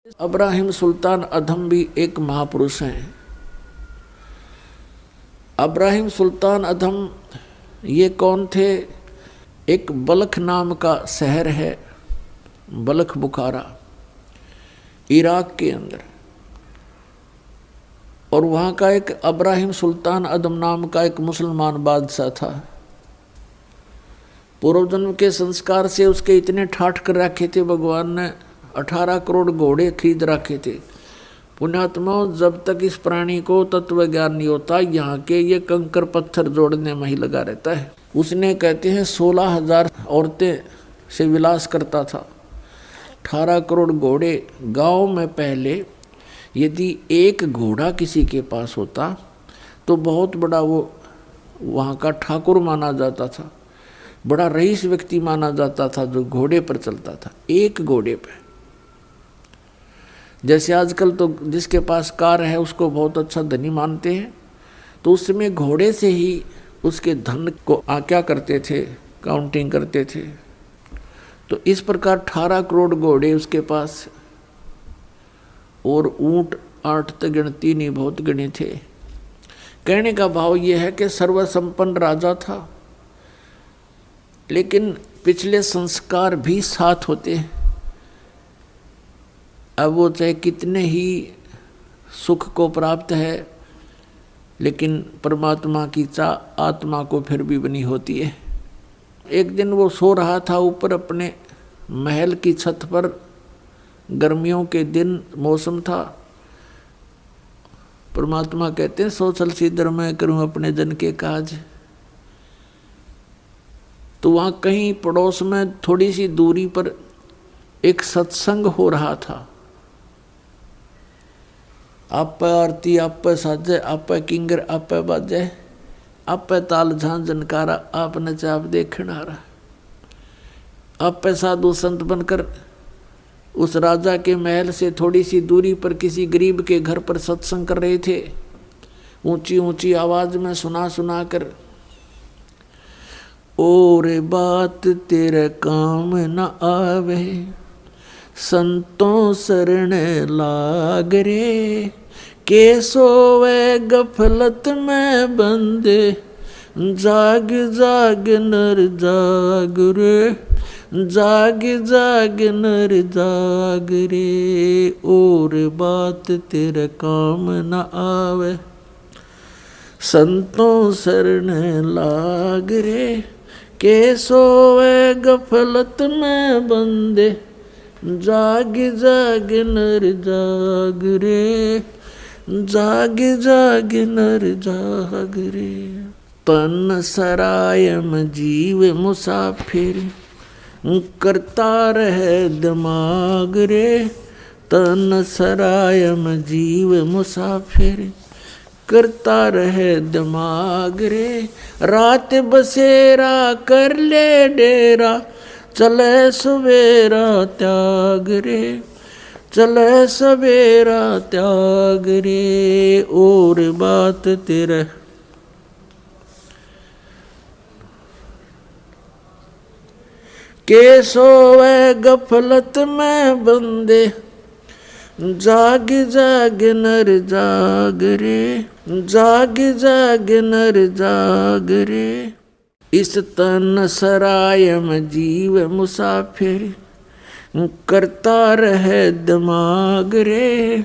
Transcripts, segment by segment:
इब्राहिम सुल्तान अधम भी एक महापुरुष हैं। इब्राहिम सुल्तान अधम ये कौन थे? एक बल्ख नाम का शहर है, बल्ख बुखारा, इराक के अंदर, और वहाँ का एक इब्राहिम सुल्तान अधम नाम का एक मुसलमान बादशाह था। पूर्व जन्म के संस्कार से उसके इतने ठाठ कर रखे थे, भगवान ने 18 करोड़ घोड़े खरीद रखे थे। पुण्यात्माओं, जब तक इस प्राणी को तत्व ज्ञान नहीं होता, यहाँ के ये कंकर पत्थर जोड़ने में ही लगा रहता है। उसने कहते हैं 16,000 औरतें से विलास करता था, 18 करोड़ घोड़े। गांव में पहले यदि एक घोड़ा किसी के पास होता तो बहुत बड़ा वो वहाँ का ठाकुर माना जाता था, बड़ा रईस व्यक्ति माना जाता था जो घोड़े पर चलता था, एक घोड़े पे। जैसे आजकल तो जिसके पास कार है उसको बहुत अच्छा धनी मानते हैं, तो उस समय घोड़े से ही उसके धन को क्या करते थे, काउंटिंग करते थे। तो इस प्रकार 18 करोड़ घोड़े उसके पास, और ऊंट 8 तक गिनती नहीं, बहुत गिने थे। कहने का भाव यह है कि सर्वसंपन्न राजा था, लेकिन पिछले संस्कार भी साथ होते हैं। अब वो चाहे कितने ही सुख को प्राप्त है, लेकिन परमात्मा की चाह आत्मा को फिर भी बनी होती है। एक दिन वो सो रहा था ऊपर अपने महल की छत पर, गर्मियों के दिन मौसम था। परमात्मा कहते हैं सो चल सीधर मैं करूं अपने जन के काज। तो वहाँ कहीं पड़ोस में थोड़ी सी दूरी पर एक सत्संग हो रहा था। आप आरती, आप साजे, आप किंगर, आप बाजे, आप ताल झां जनकारा, आप नचा, आप देखण आ रहा। आप साधु संत बनकर उस राजा के महल से थोड़ी सी दूरी पर किसी गरीब के घर पर सत्संग कर रहे थे, ऊंची ऊंची आवाज में सुना सुना कर। और बात तेरे काम न आवे, संतों शरण लाग रे, के सोवे गफलत में बंदे, जाग जाग नर जाग रे, जाग जाग नर जाग रे। और बात तेरे काम न आवे, संतों शरण लाग रे, के सोवे गफलत में बंदे, जाग जाग नर जाग रे, जाग जाग नर जाग रे। तन सरायम जीव मुसाफिर, करता रहे दिमाग रे, तन सरायम जीव मुसाफिर, करता रहे दिमाग रे। रात बसेरा कर ले डेरा, चले सवेरा त्याग रे, चले सवेरा त्याग रे। और बात तेरा के सोवे गफलत में बंदे, जाग जाग नर जाग रे, जाग जाग नर जाग रे। इस तन सरायम जीव मुसाफिर, करता रहे दिमाग रे।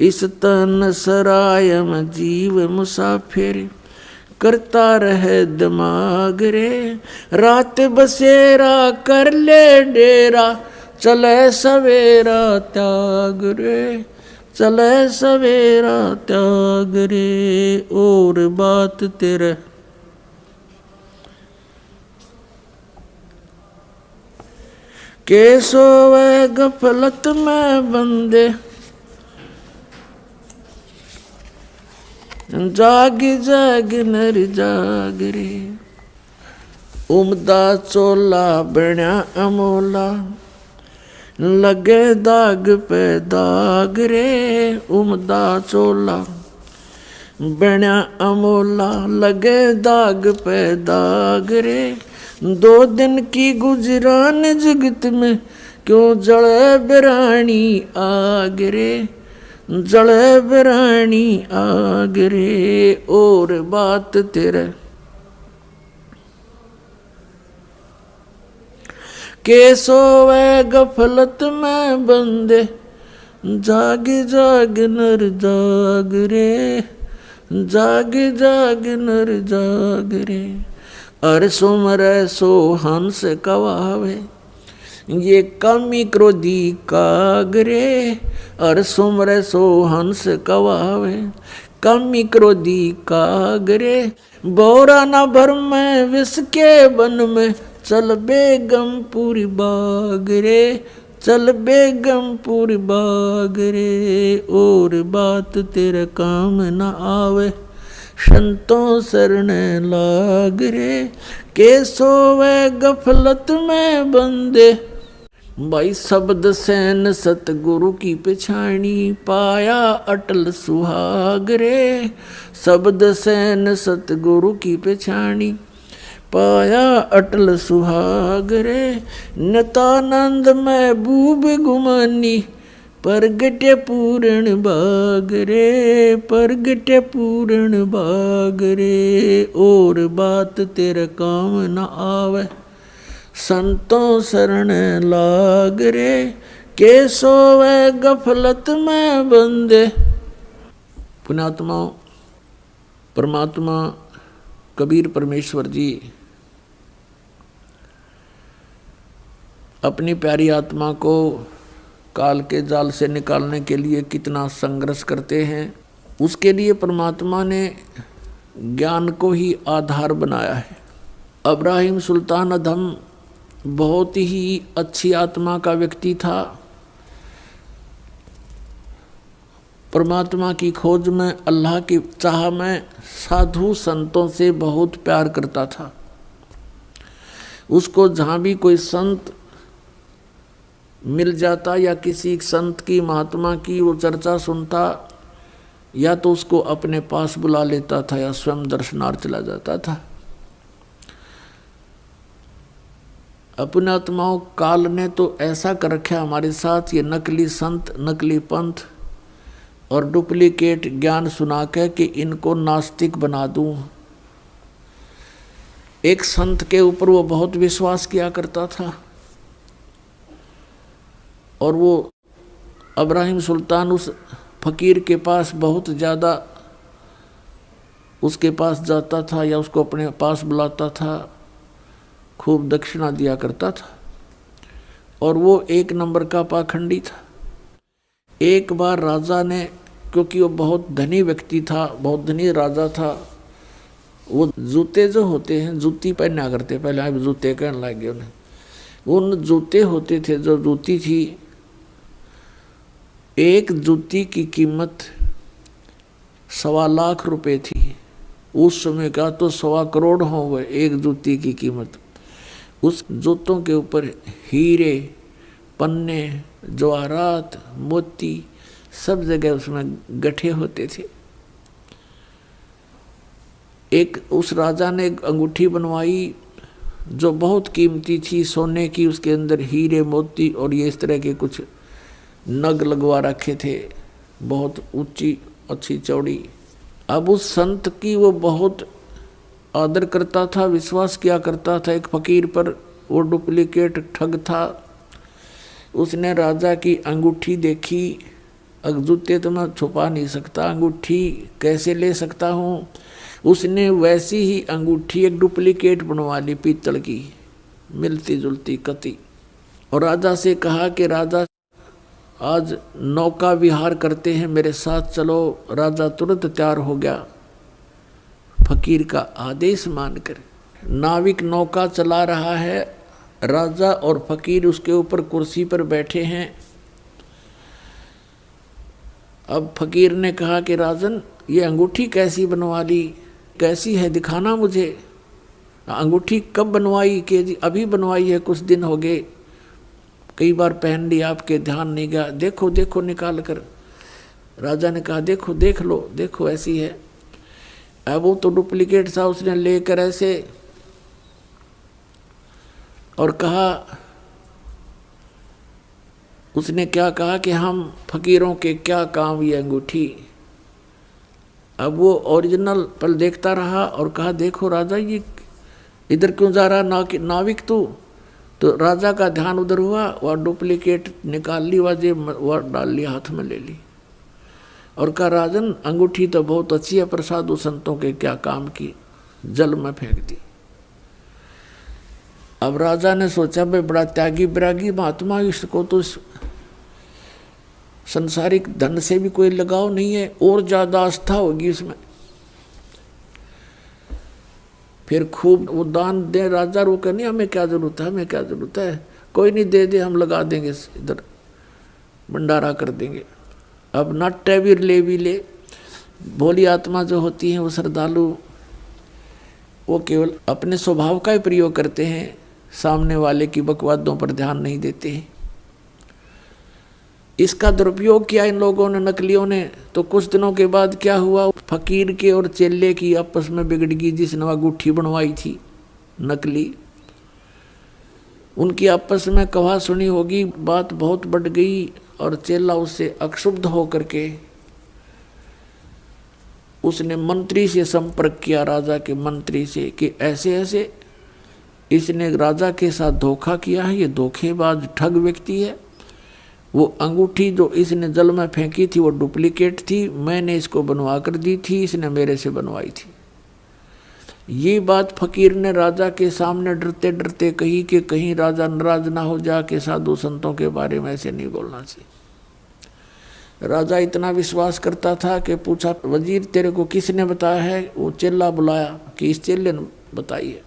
इस तन सरायम जीव मुसाफिर, करता रहे दिमाग रे। रात बसेरा कर ले डेरा, चले सवेरा त्याग रे, चले सवेरा त्याग रे। और बात तेरे के सोवे गफलत में बंदे, जाग जाग नर जाग रे। उमदा चोला बण्या अमोला, लगे दाग पे दाग रे। उमदा चोला बण्या अमोला, लगे दाग पे दाग रे। 2 दिन की गुजरान जगत में, क्यों जले बिरानी आग रे, जले बिरानी आग रे। और बात तेरे के सोवे गफलत में बंदे, जाग जाग नर जाग रे, जाग जाग नर जाग रे। अर सुमरै सो हंस कवावे, ये कामी क्रोधी काग रे। अर सुमरै सो हंस कवावे, कामी क्रोधी काग रे। बोरा न भर में विष के वन में, चल बेगमपुर बाग रे, चल बेगमपुर बाग रे। और बात तेरे काम न आवे, संतों शरण लाग रे। के सोवे गफलत में बंदे, भाई शब्द सैन सतगुरु की पिछाणी, पाया अटल सुहाग रे। शब्द सैन सतगुरु की पिछाणी, पाया अटल सुहाग रे। नितानंद महबूब गुमानी, परगटे पूर्ण बाग रे, परगटे पूर्ण बाग रे। और बात तेरे काम न आवे, संतों शरण लाग रे। के सोवे गफलत में बंदे। पुण्यात्मा परमात्मा कबीर परमेश्वर जी अपनी प्यारी आत्मा को काल के जाल से निकालने के लिए कितना संघर्ष करते हैं। उसके लिए परमात्मा ने ज्ञान को ही आधार बनाया है। अब्राहिम सुल्तान अधम बहुत ही अच्छी आत्मा का व्यक्ति था। परमात्मा की खोज में, अल्लाह की चाह में साधु संतों से बहुत प्यार करता था। उसको जहाँ भी कोई संत मिल जाता या किसी संत की महात्मा की वो चर्चा सुनता, या तो उसको अपने पास बुला लेता था या स्वयं दर्शनार्थ चला जाता था। अपने आत्माओं काल ने तो ऐसा कर रखा हमारे साथ, ये नकली संत, नकली पंथ और डुप्लीकेट ज्ञान सुना के कि इनको नास्तिक बना दूं। एक संत के ऊपर वो बहुत विश्वास किया करता था और वो अब्राहिम सुल्तान उस फकीर के पास बहुत ज़्यादा उसके पास जाता था या उसको अपने पास बुलाता था, खूब दक्षिणा दिया करता था और वो एक नंबर का पाखंडी था। एक बार राजा ने, क्योंकि वो बहुत धनी व्यक्ति था, बहुत धनी राजा था, वो जूते जो होते हैं, जूती पहना करते, पहले आप जूते कहने लगे उन्हें, उन जूते होते थे, जो जूती थी, एक जूती की कीमत 1.25 लाख रुपए थी। उस समय का तो 1.25 करोड़ हो गए एक जूती की कीमत। उस जूतों के ऊपर हीरे, पन्ने, जवाहरात, मोती सब जगह उसमें गठे होते थे। एक उस राजा ने एक अंगूठी बनवाई जो बहुत कीमती थी, सोने की, उसके अंदर हीरे, मोती और ये इस तरह के कुछ नग लगवा रखे थे, बहुत ऊंची, अच्छी, चौड़ी। अब उस संत की वो बहुत आदर करता था, विश्वास किया करता था एक फकीर पर। वो डुप्लीकेट ठग था। उसने राजा की अंगूठी देखी, जूते तो मैं छुपा नहीं सकता, अंगूठी कैसे ले सकता हूँ। उसने वैसी ही अंगूठी एक डुप्लीकेट बनवा ली, पीतल की, मिलती जुलती कति। और राजा से कहा कि राजा आज नौका विहार करते हैं, मेरे साथ चलो। राजा तुरंत तैयार हो गया फकीर का आदेश मानकर। नाविक नौका चला रहा है, राजा और फकीर उसके ऊपर कुर्सी पर बैठे हैं। अब फकीर ने कहा कि राजन, ये अंगूठी कैसी बनवा ली, कैसी है, दिखाना मुझे। अंगूठी कब बनवाई? कि जी अभी बनवाई है, कुछ दिन हो गए, कई बार पहन ली, आपके ध्यान नहीं गया, देखो देखो निकाल कर। राजा ने कहा देखो, देख लो, देखो ऐसी है। अब वो तो डुप्लीकेट था, उसने लेकर ऐसे और कहा उसने क्या कहा कि हम फकीरों के क्या काम ये अंगूठी। अब वो ओरिजिनल पल देखता रहा और कहा देखो राजा ये इधर क्यों जा रहा नाविक तू। तो राजा का ध्यान उधर हुआ, वह डुप्लीकेट निकाल ली, वह डाल ली, हाथ में ले ली और कहा राजन अंगूठी तो बहुत अच्छी है पर साधु संतों के क्या काम की, जल में फेंक दी। अब राजा ने सोचा भाई बड़ा त्यागी विरागी महात्मा, इसको तो संसारिक धन से भी कोई लगाव नहीं है, और ज्यादा आस्था होगी इसमें। फिर खूब वो दान दे राजा, रो कर नहीं हमें क्या जरूरत है, हमें क्या जरूरत है, कोई नहीं दे दे हम लगा देंगे, इधर भंडारा कर देंगे। अब नाट्य भी ले भोली आत्मा जो होती है वो श्रद्धालु, वो केवल अपने स्वभाव का ही प्रयोग करते हैं, सामने वाले की बकवादों पर ध्यान नहीं देते हैं। इसका दुरुपयोग किया इन लोगों ने, नकलियों ने। तो कुछ दिनों के बाद क्या हुआ, फकीर के और चेले की आपस में बिगड़ गई, जिसने वह अंगूठी बनवाई थी नकली, उनकी आपस में कहा सुनी होगी, बात बहुत बढ़ गई और चेला उससे अक्षुब्ध होकर के उसने मंत्री से संपर्क किया, राजा के मंत्री से, कि ऐसे ऐसे इसने राजा के साथ धोखा किया है, ये धोखेबाज ठग व्यक्ति है। वो अंगूठी जो इसने जल में फेंकी थी वो डुप्लीकेट थी, मैंने इसको बनवा कर दी थी, इसने मेरे से बनवाई थी। ये बात फकीर ने राजा के सामने डरते डरते कही कि कहीं राजा नाराज ना हो जा के साधु संतों के बारे में ऐसे नहीं बोलना चाहिए। राजा इतना विश्वास करता था कि पूछा वजीर तेरे को किसने बताया है। वो चेला बुलाया कि इस चेले ने बताई है।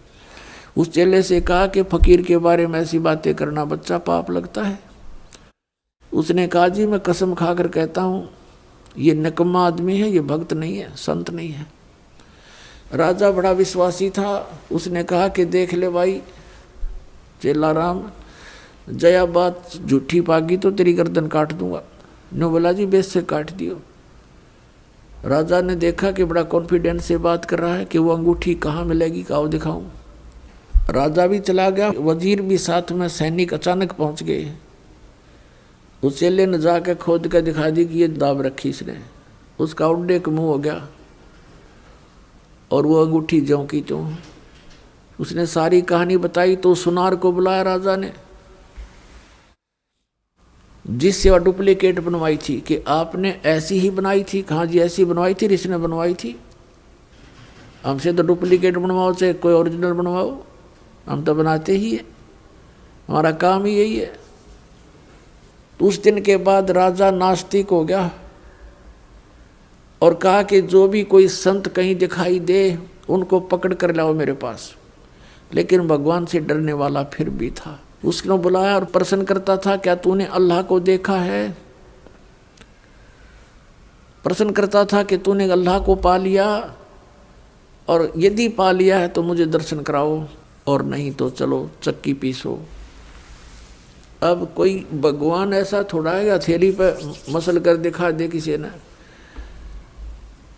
उस चेले से कहा कि फकीर के बारे में ऐसी बातें करना बच्चा पाप लगता है। उसने कहा जी मैं कसम खाकर कहता हूँ ये निकम्मा आदमी है, ये भक्त नहीं है, संत नहीं है। राजा बड़ा विश्वासी था, उसने कहा कि देख ले भाई चेला राम, जया बात झूठी पागी तो तेरी गर्दन काट दूंगा। नो बोला जी बेस से काट दियो। राजा ने देखा कि बड़ा कॉन्फिडेंस से बात कर रहा है कि वो अंगूठी कहाँ मिलेगी, काओ दिखाऊं। राजा भी चला गया, वजीर भी साथ में, सैनिक अचानक पहुंच गए। उस चेले ने जाकर खोद कर दिखा दी कि ये दाब रखी इसने। उसका उड्डे का मुँह हो गया और वो अंगूठी ज्यों की त्यों। उसने सारी कहानी बताई तो सुनार को बुलाया राजा ने, जिससे वह डुप्लीकेट बनवाई थी, कि आपने ऐसी ही बनाई थी। कहाँ जी ऐसी बनवाई थी, इसने बनवाई थी। हमसे तो डुप्लीकेट बनवाओ चाहे कोई ओरिजिनल बनवाओ, हम तो बनाते ही है, हमारा काम ही यही है। तो उस दिन के बाद राजा नास्तिक हो गया और कहा कि जो भी कोई संत कहीं दिखाई दे उनको पकड़ कर लाओ मेरे पास। लेकिन भगवान से डरने वाला फिर भी था। उसने बुलाया और प्रश्न करता था क्या तूने अल्लाह को देखा है। प्रश्न करता था कि तूने अल्लाह को पा लिया, और यदि पा लिया है तो मुझे दर्शन कराओ, और नहीं तो चलो चक्की पीसो। अब कोई भगवान ऐसा थोड़ा है हथेली पे मसल कर दिखा दे किसी ने।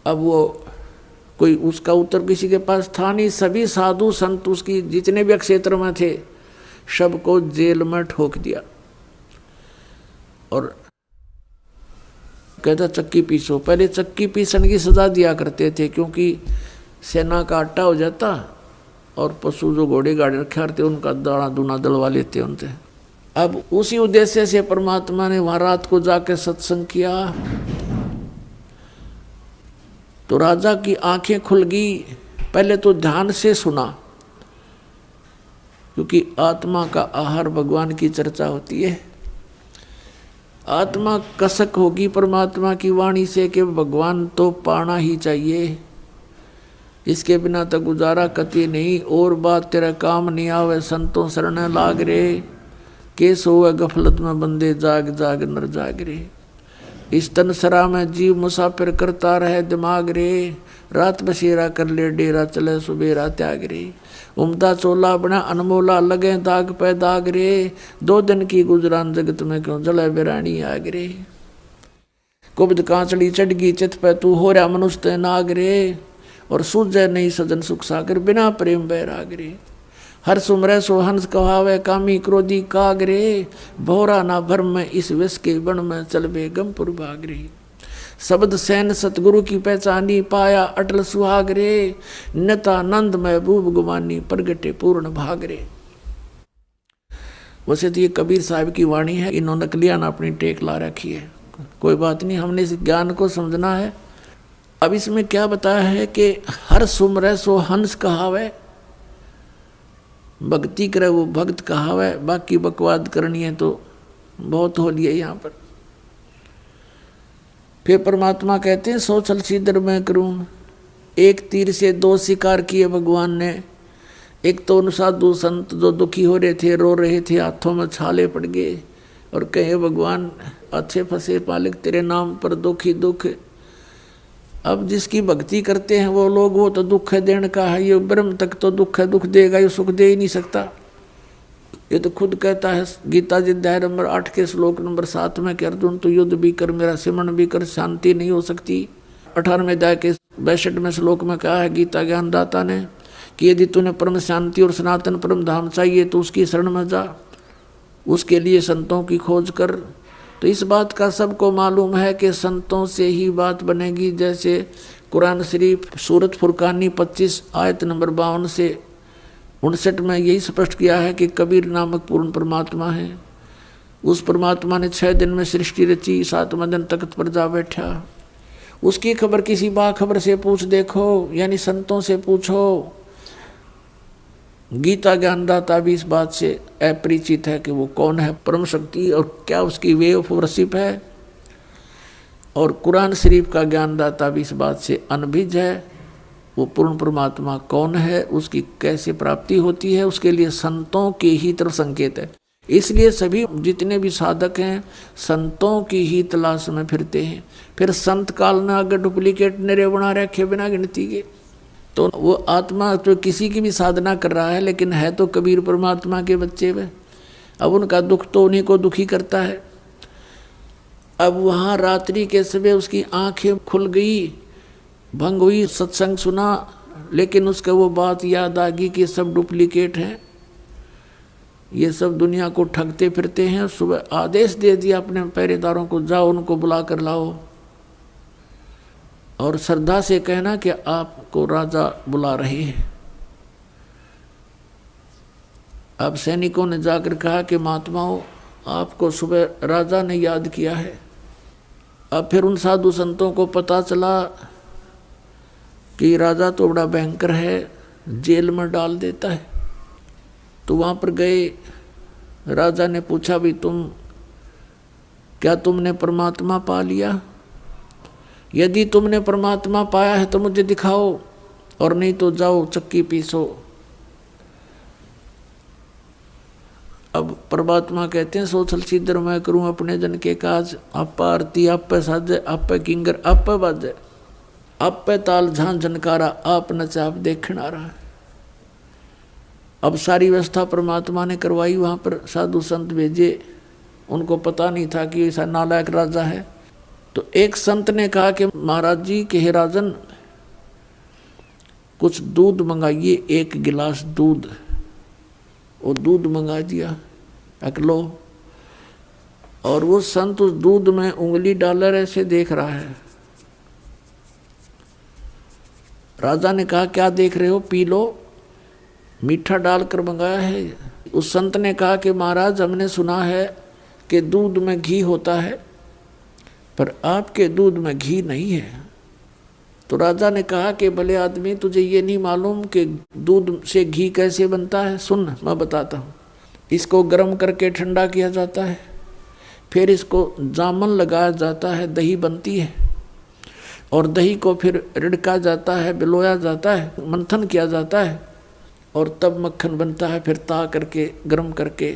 अब वो कोई उसका उत्तर किसी के पास था नहीं। सभी साधु संत उसकी जितने भी क्षेत्र में थे सबको जेल में ठोक दिया और कहता चक्की पीसो। पहले चक्की पीसन की सजा दिया करते थे, क्योंकि सेना का आटा हो जाता और पशु जो घोड़े गाड़े रखे थे उनका दाना दूना दलवा लेते उनसे। अब उसी उद्देश्य से परमात्मा ने वहां रात को जाकर सत्संग किया तो राजा की आंखें खुल गई। पहले तो ध्यान से सुना, क्योंकि आत्मा का आहार भगवान की चर्चा होती है। आत्मा कसक होगी परमात्मा की वाणी से कि भगवान तो पाना ही चाहिए, इसके बिना तो गुजारा कति नहीं। और बात तेरा काम नहीं आवे संतों शरण लाग रे, केस होवे गफलत में बंदे जाग जाग नर जाग रे। इस तन सरा में जीव मुसाफिर करता रहे दिमाग रे, रात बसेरा कर ले डेरा चले सुबेरा त्याग रे। उमदा चोला बना अनमोला लगे दाग पे दाग रे, 2 दिन की गुजरान जगत में क्यों जले बिरानी आग रे। कुब्द कांचड़ी चढ़गी चित पे तू हो रहा मनुष्य नाग रे, और सूझे नहीं सजन सुख सागर बिना प्रेम बैराग रे। हर सुमरे सो हंस कहावे, कामी क्रोधी कागरे, भोरा ना भर में इस विष के बन में, चल बेगमपुर भागरे। शब्द सैन सतगुरु की पहचानी, पाया अटल सुहागरे, नतानंद महबूब गुमानी, प्रगटे पूर्ण भागरे। वैसे तो ये कबीर साहब की वाणी है, इन्होंने नकलिया ना अपनी टेक ला रखी है, कोई बात नहीं, हमने इस ज्ञान को समझना है। अब इसमें क्या बताया है कि हर सुमरे सो हंस कहावे, भक्ति करे वो भक्त कहावे, बाकी बकवाद करनी है तो बहुत हो लिया यहाँ पर। फिर परमात्मा कहते हैं सो छल सीधर मैं करूँ, एक तीर से दो शिकार किए भगवान ने। एक तो उन साधु संत जो दुखी हो रहे थे, रो रहे थे, हाथों में छाले पड़ गए और कहे भगवान अच्छे फंसे पालिक तेरे नाम पर दुखी दुख। अब जिसकी भक्ति करते हैं वो लोग, वो तो दुख है देने का है, ये ब्रह्म तक तो दुख है, दुख देगा, ये सुख दे ही नहीं सकता। ये तो खुद कहता है गीता जी अध्याय नंबर 8 के श्लोक नंबर 7 में कि अर्जुन तो युद्ध भी कर, मेरा सिमरण भी कर, शांति नहीं हो सकती। 18वें अध्याय के 62वें श्लोक में कहा है गीता ज्ञानदाता ने कि यदि तूने परम शांति और सनातन परम धाम चाहिए तो उसकी शरण में जा, उसके लिए संतों की खोज कर। तो इस बात का सबको मालूम है कि संतों से ही बात बनेगी। जैसे कुरान शरीफ सूरत फुरकानी 25 आयत नंबर 52 से 59 में यही स्पष्ट किया है कि कबीर नामक पूर्ण परमात्मा है। उस परमात्मा ने 6 दिन में सृष्टि रची, 7वें दिन तख्त पर जा बैठा। उसकी खबर किसी बाखबर से पूछ देखो, यानी संतों से पूछो। गीता ज्ञानदाता भी इस बात से अपरिचित है कि वो कौन है परम शक्ति और क्या उसकी वे ऑफ वर्शिप है। और कुरान शरीफ का ज्ञानदाता भी इस बात से अनभिज्ञ है, वो पूर्ण परमात्मा कौन है, उसकी कैसे प्राप्ति होती है, उसके लिए संतों के ही तरफ संकेत है। इसलिए सभी जितने भी साधक हैं संतों की ही तलाश में फिरते हैं। फिर संत काल ने अगर डुप्लीकेट निरे बना रखे बिना गिनती के, तो वो आत्मा तो किसी की भी साधना कर रहा है, लेकिन है तो कबीर परमात्मा के बच्चे में। अब उनका दुख तो उन्हीं को दुखी करता है। अब वहाँ रात्रि के समय उसकी आंखें खुल गई, भंग हुई, सत्संग सुना, लेकिन उसका वो बात याद आ गई कि सब डुप्लीकेट हैं, ये सब दुनिया को ठगते फिरते हैं। सुबह आदेश दे दिया अपने पहरेदारों को, जाओ उनको बुला कर लाओ और श्रद्धा से कहना कि आपको राजा बुला रहे हैं। अब सैनिकों ने जाकर कहा कि महात्माओं आपको सुबह राजा ने याद किया है। अब फिर उन साधु संतों को पता चला कि राजा तो बड़ा भयंकर है, जेल में डाल देता है। तो वहाँ पर गए, राजा ने पूछा भी क्या तुमने परमात्मा पा लिया? यदि तुमने परमात्मा पाया है तो मुझे दिखाओ, और नहीं तो जाओ चक्की पीसो। अब परमात्मा कहते हैं सो छल सीधर मैं करूं अपने जन के काज, आप आरती आप पे साजे, आप पे किंगर आप पे बाजे, आप पे ताल झां झनकारा, आप नचा आप देखना रहा। अब सारी व्यवस्था परमात्मा ने करवाई, वहाँ पर साधु संत भेजे, उनको पता नहीं था कि ऐसा नालायक राजा है। तो एक संत ने कहा कि महाराज जी के हे राजन कुछ दूध मंगाइए, 1 गिलास दूध। वो दूध मंगा दिया, लो। और वो संत उस दूध में उंगली डालकर ऐसे देख रहा है। राजा ने कहा क्या देख रहे हो, पी लो, मीठा डालकर मंगाया है। उस संत ने कहा कि महाराज हमने सुना है कि दूध में घी होता है, पर आपके दूध में घी नहीं है। तो राजा ने कहा कि भले आदमी तुझे ये नहीं मालूम कि दूध से घी कैसे बनता है? सुन मैं बताता हूँ। इसको गर्म करके ठंडा किया जाता है, फिर इसको जामन लगाया जाता है, दही बनती है, और दही को फिर रिड़का जाता है, बिलोया जाता है, मंथन किया जाता है, और तब मक्खन बनता है। फिर ता करके गर्म करके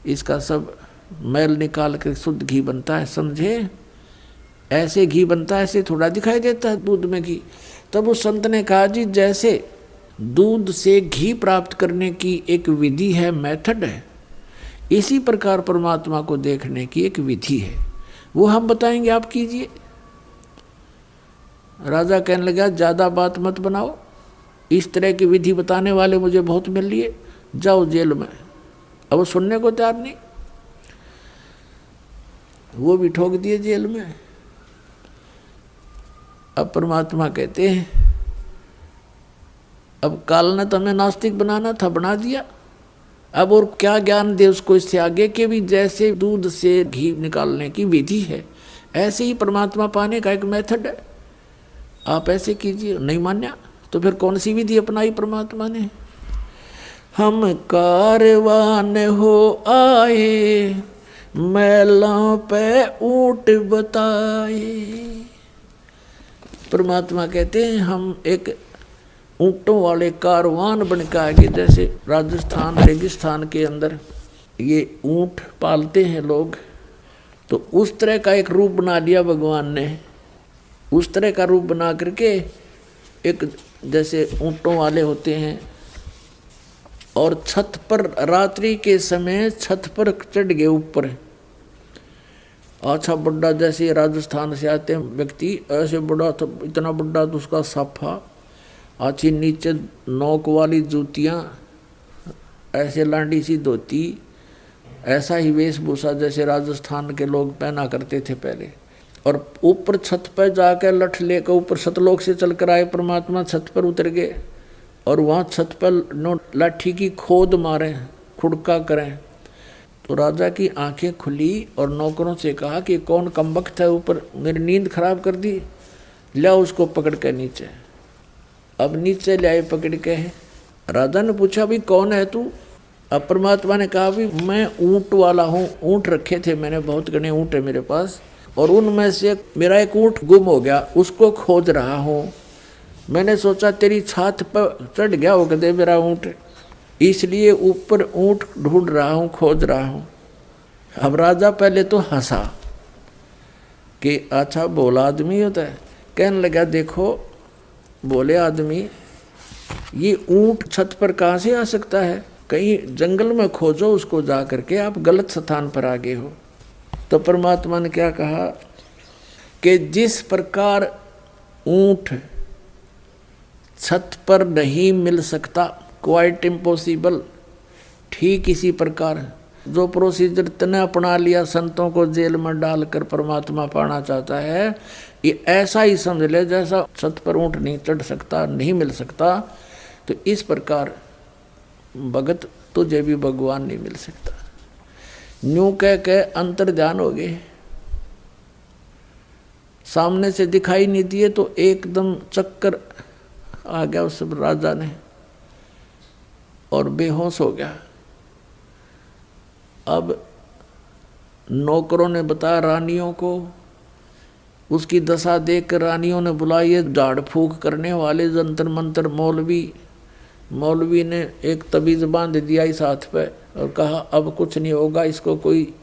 इसका सब मैल निकाल कर शुद्ध घी बनता है। समझे? ऐसे घी बनता है, ऐसे थोड़ा दिखाई देता है दूध में घी। तब उस संत ने कहा जी जैसे दूध से घी प्राप्त करने की एक विधि है, मेथड है, इसी प्रकार परमात्मा को देखने की एक विधि है, वो हम बताएंगे, आप कीजिए। राजा कहने लगा ज़्यादा बात मत बनाओ, इस तरह की विधि बताने वाले मुझे बहुत मिल लिए, जाओ जेल में। अब वो सुनने को तैयार नहीं, वो भी ठोक दिए जेल में। अब परमात्मा कहते हैं अब काल ने तुम्हें नास्तिक बनाना था, बना दिया, अब और क्या ज्ञान दे उसको इससे आगे के भी। जैसे दूध से घी निकालने की विधि है, ऐसे ही परमात्मा पाने का एक मेथड है, आप ऐसे कीजिए। नहीं मान्या तो फिर कौन सी विधि अपनाई परमात्मा ने? हम कारवान हो आए, मैलों पे ऊंट बताए। परमात्मा कहते हैं हम एक ऊंटों वाले कारवान बन के आगे, जैसे राजस्थान रेगिस्तान के अंदर ये ऊंट पालते हैं लोग, तो उस तरह का एक रूप बना लिया भगवान ने। उस तरह का रूप बना करके एक जैसे ऊंटों वाले होते हैं, और छत पर रात्रि के समय छत पर चढ़ गए ऊपर। अच्छा बड़ा, जैसे राजस्थान से आते हैं व्यक्ति, ऐसे बड़ा तो इतना बड़ा तो उसका साफा, अच्छी नीचे नोक वाली जूतियाँ, ऐसे लांडी सी धोती, ऐसा ही वेशभूषा जैसे राजस्थान के लोग पहना करते थे पहले। और ऊपर छत पर जाकर लठ लेकर ऊपर सतलोक से चलकर आए परमात्मा, छत पर उतर गए और वहाँ छत पर लाठी की खोद मारें, खुड़का करें। तो राजा की आंखें खुली और नौकरों से कहा कि कौन कमबख्त है ऊपर, मेरी नींद खराब कर दी, लिया उसको पकड़ के नीचे। अब नीचे ले आए पकड़ के। राजा ने पूछा भी कौन है तू? अब परमात्मा ने कहा भी मैं ऊंट वाला हूँ, ऊंट रखे थे मैंने, बहुत घने ऊंट है मेरे पास, और उनमें से मेरा एक ऊंट गुम हो गया, उसको खोज रहा हूँ। मैंने सोचा तेरी छात पर चढ़ गया हो गधे मेरा ऊंट, इसलिए ऊपर ऊंट ढूंढ रहा हूँ, खोज रहा हूँ। अब राजा पहले तो हंसा कि अच्छा बोला आदमी होता है। कहने लगा देखो बोले आदमी, ये ऊंट छत पर कहाँ से आ सकता है, कहीं जंगल में खोजो उसको जा करके, आप गलत स्थान पर आ गए हो। तो परमात्मा ने क्या कहा कि जिस प्रकार ऊंट छत पर नहीं मिल सकता, क्वाइट इम्पॉसिबल, ठीक इसी प्रकार जो प्रोसीजर तने अपना लिया संतों को जेल में डालकर परमात्मा पाना चाहता है, ये ऐसा ही समझ ले जैसा छत पर ऊंट नहीं चढ़ सकता, नहीं मिल सकता, तो इस प्रकार भगत तुझे भी भगवान नहीं मिल सकता। न्यू कह के अंतर ध्यान हो गए, सामने से दिखाई नहीं दिए तो एकदम चक्कर आ गया उस राजा ने और बेहोश हो गया। अब नौकरों ने बताया रानियों को, उसकी दशा देखकर रानियों ने बुलाए झाड़ फूक करने वाले जंतर मंतर मौलवी ने एक तबीज बांध दिया इस हाथ पे और कहा अब कुछ नहीं होगा, इसको कोई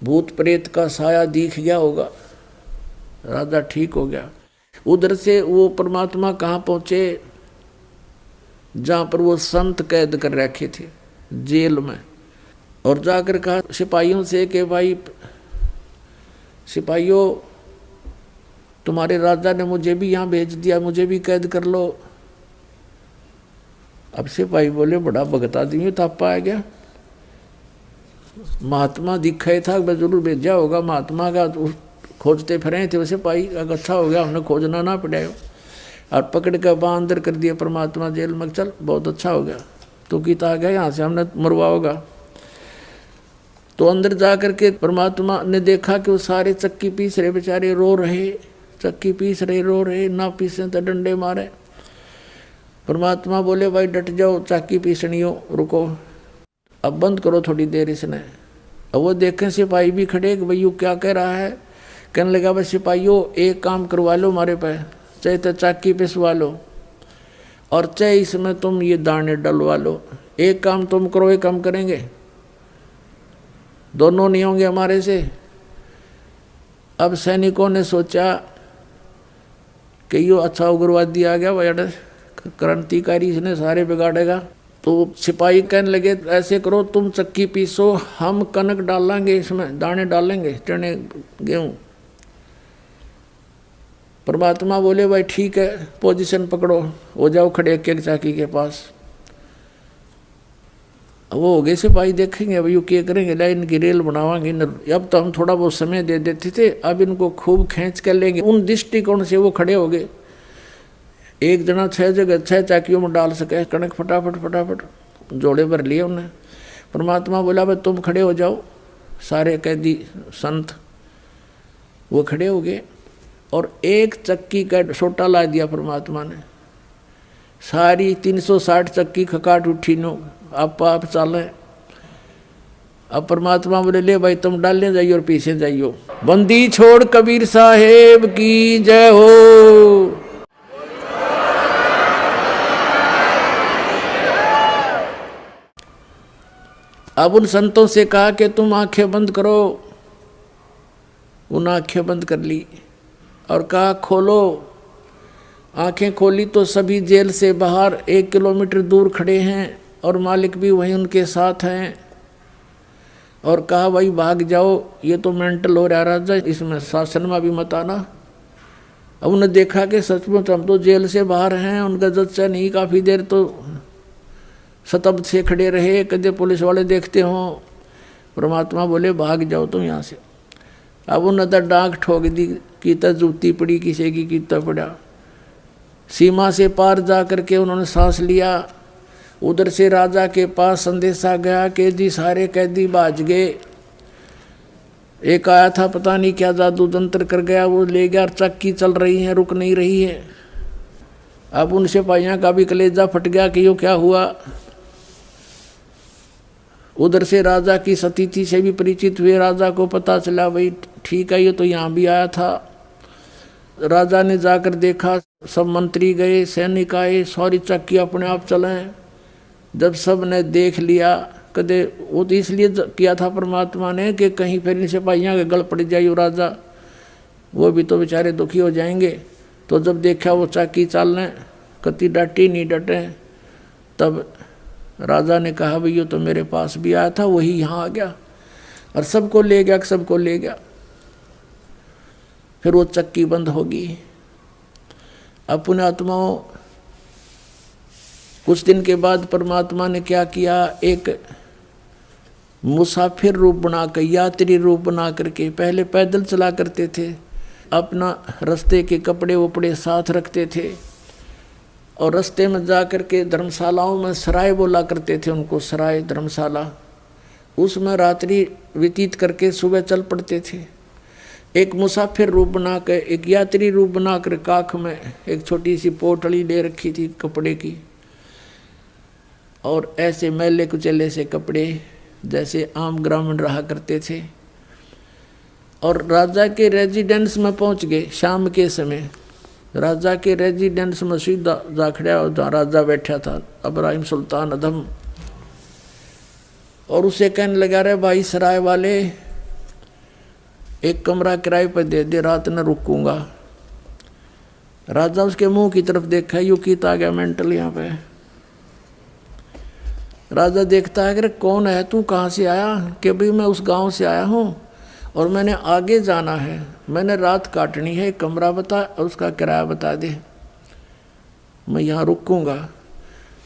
भूत प्रेत का साया दिख गया होगा। राजा ठीक हो गया। उधर से वो परमात्मा कहाँ पहुँचे, जहाँ पर वो संत कैद कर रखे थे जेल में, और जाकर कहा सिपाहियों से कि भाई सिपाहियों तुम्हारे राजा ने मुझे भी यहाँ भेज दिया, मुझे भी कैद कर लो। अब सिपाही बोले बड़ा भगत आदमी थापा आ गया, महात्मा दिखाई था, मैं जरूर भेजा होगा महात्मा का, खोजते फिरे थे वैसे पाई। अच्छा हो गया हमने खोजना ना पड़े, और पकड़ के वहाँ अंदर कर दिया परमात्मा जेल में। चल बहुत अच्छा हो गया, तू किता आ गया, यहाँ से हमने मरवा होगा। तो अंदर जा कर के परमात्मा ने देखा कि वो सारे चक्की पीस रहे, बेचारे रो रहे, चक्की पीस रहे, रो रहे, ना पीसे तो डंडे मारे। परमात्मा बोले भाई डट जाओ, चक्की पीसनी हो, रुको, अब बंद करो थोड़ी देर इसने। अब वो देखें सिपाही भी खड़े कि भाई यू क्या कह रहा है। कहने लगा भाई सिपाहियों एक काम करवा लो हमारे पे, चाहे तो चक्की पिसवा लो और चाहे इसमें तुम ये दाने डलवा लो। एक काम तुम करो, एक काम करेंगे, दोनों नहीं होंगे हमारे से। अब सैनिकों ने सोचा कि यो अच्छा उग्रवादी आ गया भाई, क्रांतिकारी, इसने सारे बिगाड़ेगा। तो सिपाही कहने लगे ऐसे करो तुम चक्की पीसो, हम कनक डालेंगे, इसमें दाने डालेंगे, चने गेहूँ। परमात्मा बोले भाई ठीक है, पोजीशन पकड़ो, हो जाओ खड़े एक एक चाकी के पास। वो हो गए सिपाही, देखेंगे अब यू क्या करेंगे, लाइन की रेल बनावांगे। अब तो हम थोड़ा बहुत समय दे देते थे, अब इनको खूब खींच कर लेंगे। उन दृष्टिकोण से वो खड़े हो गए। एक जना 6 जगह 6 चाकियों में डाल सके कणक, फटाफट फटाफट जोड़े भर लिए उन्हें। परमात्मा बोला भाई तुम खड़े हो जाओ, सारे कैदी संत वो खड़े हो गए और एक चक्की का छोटा ला दिया परमात्मा ने। सारी 360 चक्की खकाट उठी नो, आप चाले। अब परमात्मा बोले ले भाई तुम डालने जाइए और पीछे जाइयो। बंदी छोड़ कबीर साहेब की जय हो। अब उन संतों से कहा कि तुम आंखें बंद करो। उन आंखें बंद कर ली और कहा खोलो। आंखें खोली तो सभी जेल से बाहर 1 किलोमीटर दूर खड़े हैं और मालिक भी वहीं उनके साथ हैं। और कहा भाई भाग जाओ, ये तो मेंटल हो रहा राजा, इसमें शासन में भी मत आना। अब उन्हें देखा कि सचमुच हम तो जेल से बाहर हैं। उनका जच्चा नहीं, काफ़ी देर तो सतब से खड़े रहे, कदे पुलिस वाले देखते हों। परमात्मा बोले भाग जाओ तुम यहाँ से। अब उन्हें तो डांक ठोक दी, कीता जूती पड़ी किसी की, कीता पड़ा। सीमा से पार जा करके उन्होंने सांस लिया। उधर से राजा के पास संदेशा गया कि जी सारे कैदी भाज गए। एक आया था पता नहीं क्या जादू जंत्र कर गया, वो ले गया। चक्की चल रही है, रुक नहीं रही है। अब उन सिपाहियों का भी कलेजा फट गया कि यो क्या हुआ। उधर से राजा की सतीथि से भी परिचित हुए। राजा को पता चला भाई ठीक है, ये तो यहाँ भी आया था। राजा ने जाकर देखा, सब मंत्री गए, सैनिक आए, सारी चक्की अपने आप चलें। जब सब ने देख लिया, कदे वो तो इसलिए किया था परमात्मा ने कि कहीं फिर इन सिपाहियों के गल पड़ जाए राजा, वो भी तो बेचारे दुखी हो जाएंगे। तो जब देखा वो चक्की चलने, कति डटे नहीं डटे। तब राजा ने कहा भाई ये तो मेरे पास भी आया था, वही यहाँ आ गया और सबको ले गया, सबको ले गया। फिर वो चक्की बंद होगी। अब पुण्यात्माओं कुछ दिन के बाद परमात्मा ने क्या किया, एक मुसाफिर रूप बना कर, यात्री रूप बना करके, पहले पैदल चला करते थे, अपना रास्ते के कपड़े वपड़े साथ रखते थे और रास्ते में जा कर के धर्मशालाओं में सराय बोला करते थे, उनको सराय धर्मशाला, उसमें रात्रि व्यतीत करके सुबह चल पड़ते थे। एक मुसाफिर रूप बनाकर, एक यात्री रूप बनाकर काख में एक छोटी सी पोटली ले रखी थी कपड़े की, और ऐसे मैले कुचले से कपड़े जैसे आम ग्रामीण रहा करते थे। और राजा के रेजिडेंस में पहुंच गए शाम के समय। राजा के रेजिडेंस में सीधा जा खड़ा और जहाँ राजा बैठा था, इब्राहिम सुल्तान अदम। और उसे कहने लगा, रे भाई सराय वाले, एक कमरा किराए पर दे दे, रात न रुकूंगा। राजा उसके मुंह की तरफ देखा, यू कीता आ गया मेंटल यहाँ पे। राजा देखता है कि कौन है तू, कहाँ से आया? कि भाई मैं उस गांव से आया हूँ और मैंने आगे जाना है, मैंने रात काटनी है, कमरा बता और उसका किराया बता दे, मैं यहाँ रुकूंगा।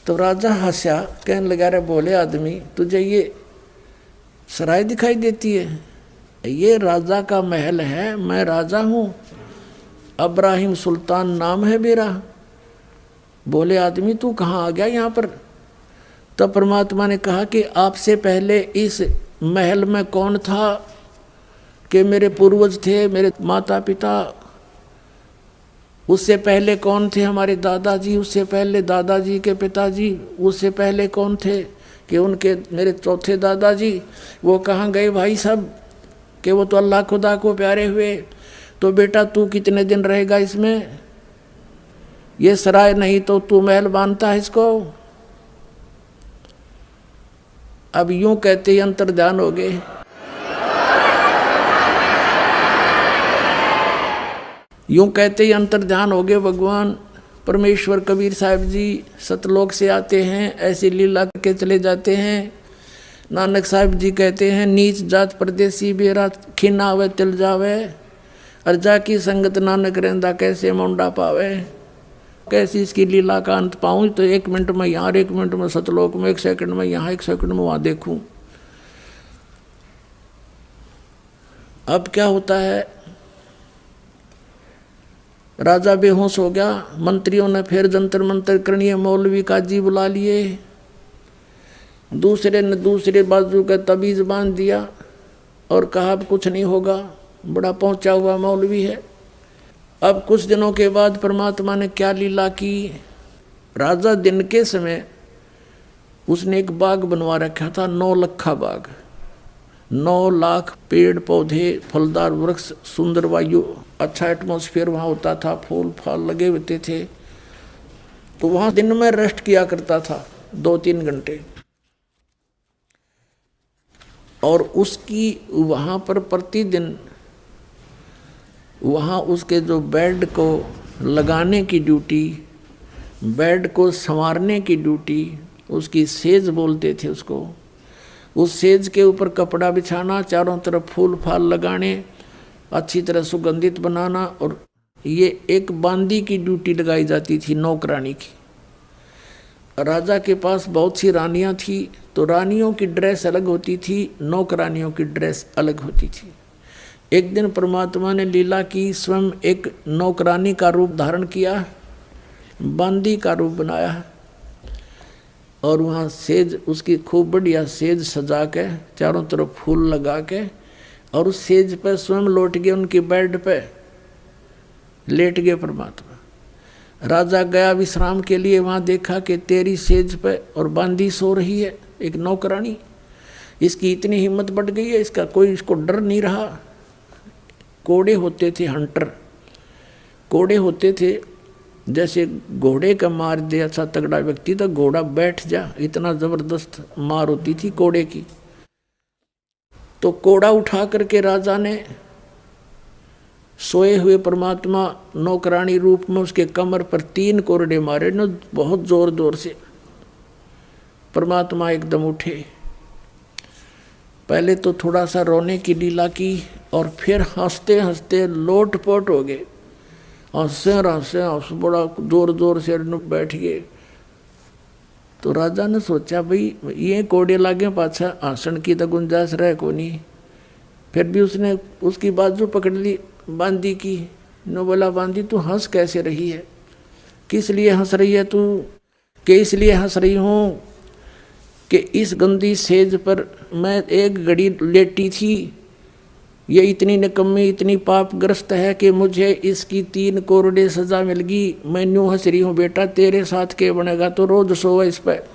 तो राजा हंसा, कहने लगा, रे बोले आदमी, तुझे ये सराय दिखाई देती है? ये राजा का महल है, मैं राजा हूँ, इब्राहिम सुल्तान नाम है मेरा। बोले आदमी तू कहाँ आ गया यहाँ पर? तब परमात्मा ने कहा कि आपसे पहले इस महल में कौन था, कि मेरे पूर्वज थे, मेरे माता पिता। उससे पहले कौन थे? हमारे दादाजी। उससे पहले दादाजी के पिताजी। उससे पहले कौन थे? कि उनके मेरे चौथे दादाजी। वो कहाँ गए भाई सब? कि वो तो अल्लाह खुदा को प्यारे हुए। तो बेटा तू कितने दिन रहेगा इसमें? ये सराय नहीं तो तू महल बांधता है इसको। अब यूं कहते ही अंतर्ध्यान हो गए। यूं कहते ही अंतर्ध्यान हो गए। भगवान परमेश्वर कबीर साहब जी सतलोक से आते हैं, ऐसी लीला के चले जाते हैं। नानक साहब जी कहते हैं, नीच जात परदेसी बेरा खिना व तिल जावे, अर्जा की संगत नानक रहंदा कैसे मुंडा पावे। कैसी इसकी लीला का अंत पाऊँ, तो 1 मिनट में यहाँ, 1 मिनट में सतलोक में, 1 सेकंड में यहाँ, 1 सेकंड में वहाँ देखूं। अब क्या होता है, राजा बेहोश हो गया। मंत्रियों ने फिर जंतर मंतर करनी, मौलवी काजी बुला लिए, दूसरे ने दूसरे बाजू का तबीज बांध दिया और कहा अब कुछ नहीं होगा, बड़ा पहुंचा हुआ मौलवी है। अब कुछ दिनों के बाद परमात्मा ने क्या लीला की, राजा दिन के समय उसने एक बाग बनवा रखा था, 9 लखा बाग, 9 लाख पेड़ पौधे, फलदार वृक्ष, सुंदर वायु, अच्छा एटमॉस्फेयर वहाँ होता था, फूल फाल लगे होते थे। तो वहाँ दिन में रेस्ट किया करता था 2-3 घंटे। और उसकी वहाँ पर प्रतिदिन वहाँ उसके जो बेड को लगाने की ड्यूटी, बेड को संवारने की ड्यूटी, उसकी सेज बोलते थे उसको, उस सेज के ऊपर कपड़ा बिछाना, चारों तरफ फूल फाल लगाने, अच्छी तरह सुगंधित बनाना, और ये एक बांदी की ड्यूटी लगाई जाती थी, नौकरानी की। राजा के पास बहुत सी रानियां थी, तो रानियों की ड्रेस अलग होती थी, नौकरानियों की ड्रेस अलग होती थी। एक दिन परमात्मा ने लीला की, स्वयं एक नौकरानी का रूप धारण किया, बांदी का रूप बनाया, और वहाँ सेज उसकी खूब बढ़िया सेज सजा के, चारों तरफ फूल लगा के, और उस सेज पर स्वयं लौट गए, उनके बेड पे लेट गए परमात्मा। राजा गया विश्राम के लिए, वहाँ देखा कि तेरी सेज पे और बांदी सो रही है एक नौकरानी। इसकी इतनी हिम्मत बढ़ गई है, इसका कोई इसको डर नहीं रहा। कोड़े होते थे, हंटर कोड़े होते थे, जैसे घोड़े का मार दे अच्छा तगड़ा व्यक्ति तो घोड़ा बैठ जा, इतना जबरदस्त मार होती थी कोड़े की। तो कोड़ा उठा करके राजा ने सोए हुए परमात्मा नौकरानी रूप में उसके कमर पर 3 कोरडे मारे न, बहुत जोर जोर से। परमात्मा एकदम उठे, पहले तो थोड़ा सा रोने की लीला की, और फिर हंसते हंसते लोटपोट हो गए, हंसे बड़ा जोर जोर से बैठ गए। तो राजा ने सोचा भाई ये कोड़े लागे पाछा हंसन की तो गुंजाइश रहे को नहीं। फिर भी उसने उसकी बाजू पकड़ ली बांदी की, नो बोला बांदी तू हंस कैसे रही है, किस लिए हंस रही है तू? कि इसलिए हंस रही हूँ कि इस गंदी सेज पर मैं एक घड़ी लेटी थी, ये इतनी निकम्मी इतनी पापग्रस्त है कि मुझे इसकी 3 कोरडे सजा मिल गई। मैं यूँ हंस रही हूँ, बेटा तेरे साथ के बनेगा तो रोज सोवा इस पर।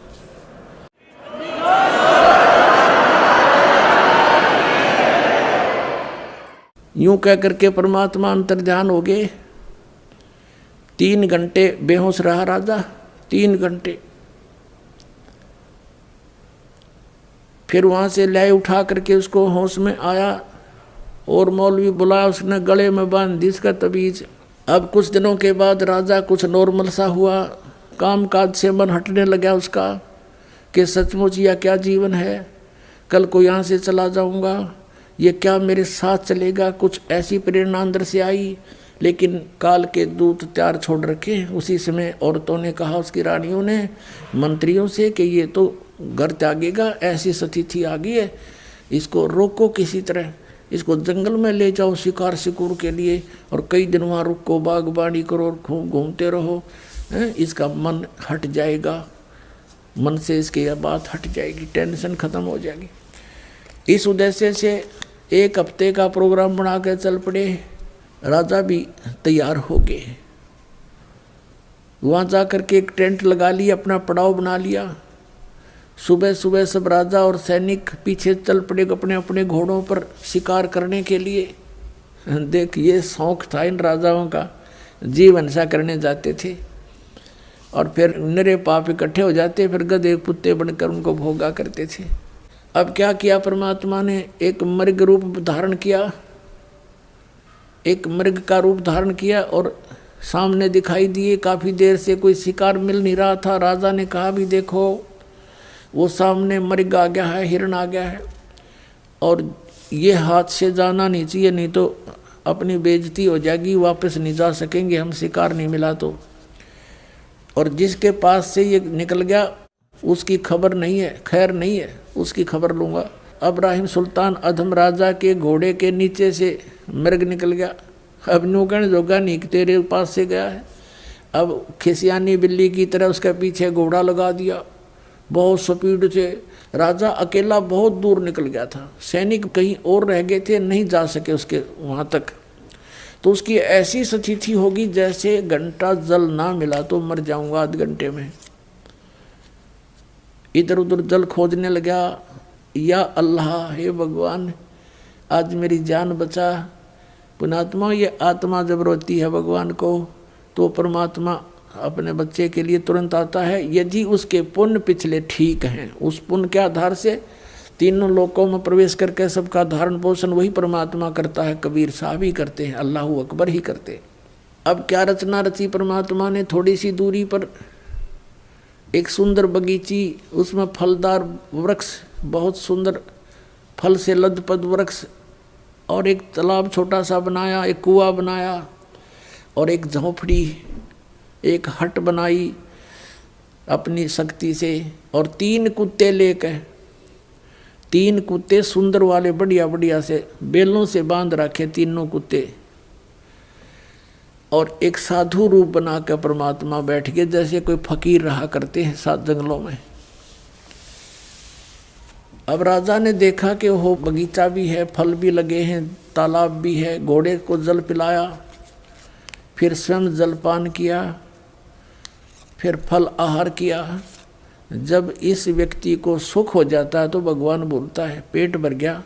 यूं कह करके परमात्मा अंतर्ध्यान हो गए। 3 घंटे बेहोश रहा राजा, 3 घंटे। फिर वहां से ले उठा करके उसको होश में आया, और मौलवी बुलाया, उसने गले में बांध दी इसका तबीज। अब कुछ दिनों के बाद राजा कुछ नॉर्मल सा हुआ, काम काज से मन हटने लगा उसका कि सचमुच यह क्या जीवन है, कल को यहाँ से चला जाऊँगा, ये क्या मेरे साथ चलेगा, कुछ ऐसी प्रेरणा अंदर से आई। लेकिन काल के दूत त्यार छोड़ रखे। उसी समय औरतों ने कहा, उसकी रानियों ने मंत्रियों से कि ये तो घर त्यागेगा, ऐसी स्थिति आ गई है, इसको रोको किसी तरह, इसको जंगल में ले जाओ शिकार शिकुर के लिए, और कई दिन वहाँ रुको, बागबानी करो, खूब घूमते रहो, इसका मन हट जाएगा, मन से इसकी यह बात हट जाएगी, टेंशन खत्म हो जाएगी। इस उद्देश्य से 1 हफ्ते का प्रोग्राम बना के चल पड़े। राजा भी तैयार हो गए, वहाँ जा कर के एक टेंट लगा लिया, अपना पड़ाव बना लिया। सुबह सुबह सब राजा और सैनिक पीछे चल पड़े अपने अपने घोड़ों पर शिकार करने के लिए। देख ये शौक था इन राजाओं का, जीवन सा करने जाते थे, और फिर निरे पाप इकट्ठे हो जाते, फिर गधे कुत्ते बनकर उनको भोगा करते थे। अब क्या किया परमात्मा ने, एक मृग रूप धारण किया, एक मृग का रूप धारण किया, और सामने दिखाई दिए। काफ़ी देर से कोई शिकार मिल नहीं रहा था। राजा ने कहा भी देखो वो सामने मृग आ गया है, हिरण आ गया है, और ये हाथ से जाना नहीं चाहिए, नहीं तो अपनी बेइज्जती हो जाएगी, वापस नहीं जा सकेंगे हम, शिकार नहीं मिला तो। और जिसके पास से ये निकल गया उसकी खबर नहीं है, खैर नहीं है, उसकी खबर लूँगा। इब्राहिम सुल्तान अधम राजा के घोड़े के नीचे से मृग निकल गया। अब नूकण जोगा नहीं तेरे पास से गया है। अब खिसियानी बिल्ली की तरह उसके पीछे घोड़ा लगा दिया, बहुत स्पीड से। राजा अकेला बहुत दूर निकल गया था, सैनिक कहीं और रह गए थे, नहीं जा सके उसके वहाँ तक। तो उसकी ऐसी स्थिति होगी जैसे घंटा जल ना मिला तो मर जाऊंगा आध घंटे में। इधर उधर जल खोजने लगा, या अल्लाह हे भगवान आज मेरी जान बचा। पुण्यात्मा, ये आत्मा जब रोती है भगवान को तो परमात्मा अपने बच्चे के लिए तुरंत आता है, यदि उसके पुण्य पिछले ठीक हैं। उस पुण्य के आधार से तीनों लोकों में प्रवेश करके सबका धारण पोषण वही परमात्मा करता है, कबीर साहब ही करते हैं, अल्लाह अकबर ही करते। अब क्या रचना रची परमात्मा ने, थोड़ी सी दूरी पर एक सुंदर बगीची, उसमें फलदार वृक्ष, बहुत सुंदर फल से लदपद वृक्ष, और एक तालाब छोटा सा बनाया, एक कुआं बनाया, और एक झोंपड़ी, एक हट बनाई अपनी शक्ति से, और 3 कुत्ते लेकर, 3 कुत्ते सुंदर वाले बढ़िया बढ़िया से बेलों से बांध रखे तीनों कुत्ते, और एक साधु रूप बना कर परमात्मा बैठ गए, जैसे कोई फकीर रहा करते हैं सात जंगलों में। अब राजा ने देखा कि वो बगीचा भी है, फल भी लगे हैं, तालाब भी है, घोड़े को जल पिलाया, फिर स्वयं जलपान किया, फिर फल आहार किया। जब इस व्यक्ति को सुख हो जाता है तो भगवान बोलता है, पेट भर गया,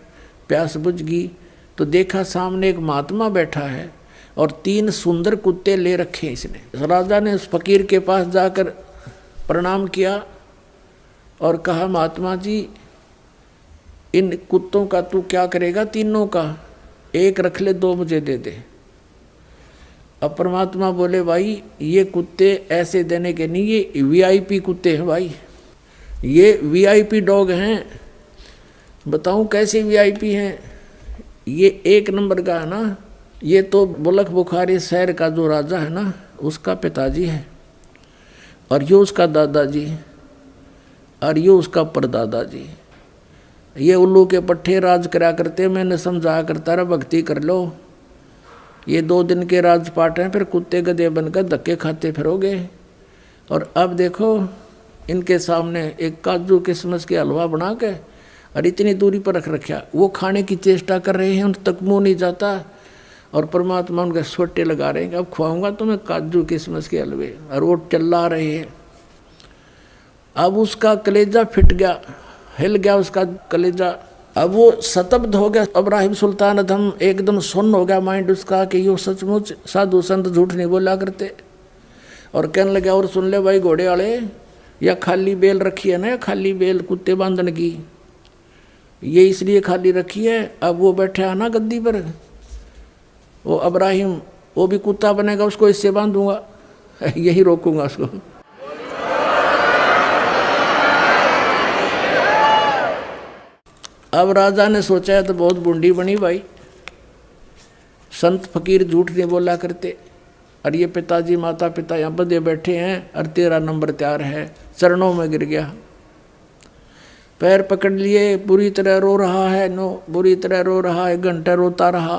प्यास बुझ गई, तो देखा सामने एक महात्मा बैठा है और 3 सुंदर कुत्ते ले रखे इसने। राजा ने उस फकीर के पास जाकर प्रणाम किया और कहा, महात्मा जी इन कुत्तों का तू क्या करेगा? तीनों का एक रख ले, 2 मुझे दे दे। अब परमात्मा बोले, भाई ये कुत्ते ऐसे देने के नहीं, ये वीआईपी कुत्ते हैं भाई, ये वीआईपी डॉग हैं। बताऊं कैसे वीआईपी हैं? ये 1 नंबर का है ना, ये तो बुलक बुखारी शहर का जो राजा है ना, उसका पिताजी है, और ये उसका दादाजी, और ये उसका परदादाजी। ये उल्लू के पट्टे राज करा करते, मैंने समझाया करता रहा भक्ति कर लो, ये 2 दिन के राजपाट हैं, फिर कुत्ते गधे बनकर धक्के खाते फिरोगे। और अब देखो इनके सामने एक काजू किशमिश के हलवा बना के और इतनी दूरी पर रख रखा, वो खाने की चेष्टा कर रहे हैं, उन तक मुँह नहीं जाता, और परमात्मा उनके सोटे लगा रहे हैं, अब खुआऊंगा तुम्हें काजू किशमिश के हलवे, और वो चिल्ला रहे हैं। अब उसका कलेजा फिट गया, हिल गया उसका कलेजा, अब वो शतब्द हो गया। इब्राहिम सुल्तान अधम एकदम सुन्न हो गया माइंड उसका कि यो सचमुच साधु संत झूठ नहीं बोला करते। और कहने लगा, और सुन ले भाई घोड़े वाले, या खाली बेल रखी है ना, खाली बेल कुत्ते बांधने की, ये इसलिए खाली रखी है। अब वो बैठा है ना गद्दी पर, वो इब्राहिम, वो भी कुत्ता बनेगा, उसको इससे बांधूंगा, यही रोकूंगा उसको। अब राजा ने सोचा है तो बहुत बूंदी बनी भाई, संत फकीर झूठ नहीं बोला करते, और ये पिताजी माता पिता यहाँ बदे बैठे हैं, और 13 नंबर तैयार है, चरणों में गिर गया, पैर पकड़ लिए, बुरी तरह रो रहा है, बुरी तरह रो रहा है, 1 घंटा रोता रहा।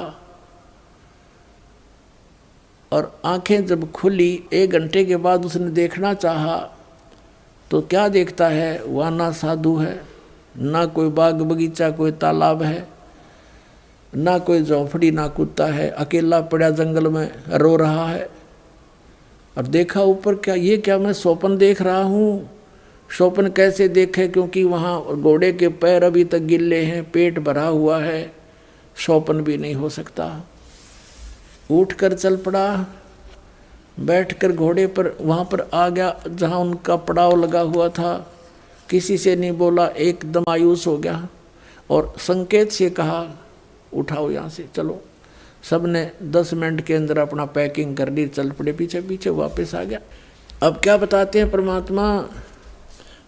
और आंखें जब खुली 1 घंटे के बाद उसने देखना चाहा तो क्या देखता है, वहाँ ना साधु है, ना कोई बाग बगीचा, कोई तालाब है, ना कोई झोंपड़ी, ना कुत्ता है, अकेला पड़ा जंगल में रो रहा है। और देखा ऊपर, क्या ये क्या मैं स्वप्न देख रहा हूँ? स्वप्न कैसे देखे, क्योंकि वहाँ घोड़े के पैर अभी तक गिल्ले हैं, पेट भरा हुआ है, स्वप्न भी नहीं हो सकता। उठकर चल पड़ा, बैठकर घोड़े पर वहाँ पर आ गया जहाँ उनका पड़ाव लगा हुआ था, किसी से नहीं बोला, एकदम मायूस हो गया, और संकेत से कहा, उठाओ यहाँ से, चलो। सब ने 10 मिनट के अंदर अपना पैकिंग कर ली, चल पड़े पीछे पीछे, वापस आ गया। अब क्या बताते हैं परमात्मा,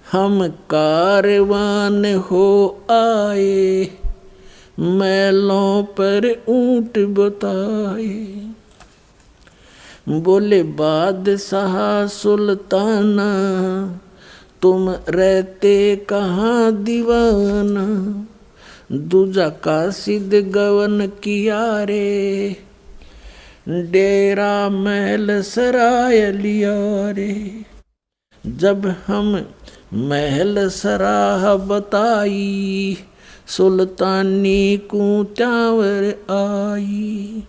हम कारवान हो आए, मैलों पर ऊंट बताए। बोले बादशाह सुल्ताना तुम रहते कहाँ दीवाना, दूजा कासिद गवन किया रे, डेरा महल सराय लिया रे। जब हम महल सराह बताई, सुल्तानी को चावर आई।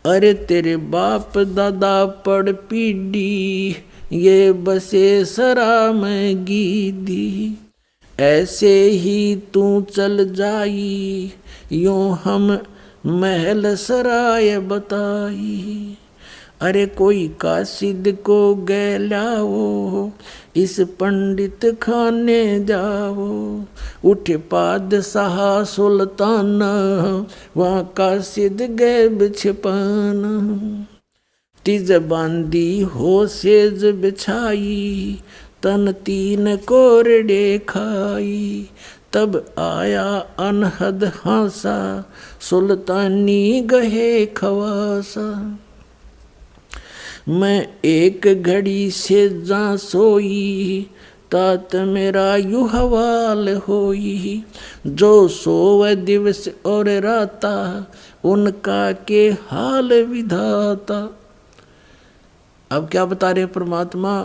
अरे तेरे बाप दादा पड़ पीढ़ी, ये बसे सरा में गीदी। ऐसे ही तू चल जाई, यूं हम महल सराय बताई। अरे कोई कासिद को गैलाओ, इस पंडित खाने जाओ। उठे पादशाह सुल्ताना, वहाँ कासिद गैब छिपाना। तिज बांदी हो सेज बिछाई, तन तीन कोरडे खाई। तब आया अनहद हासा, सुल्तानी गहे खवासा। मैं एक घड़ी से जा सोई, तात मेरा यू हवाल होई। जो सोवे दिवस और राता, उनका के हाल विधाता। अब क्या बता रहे परमात्मा,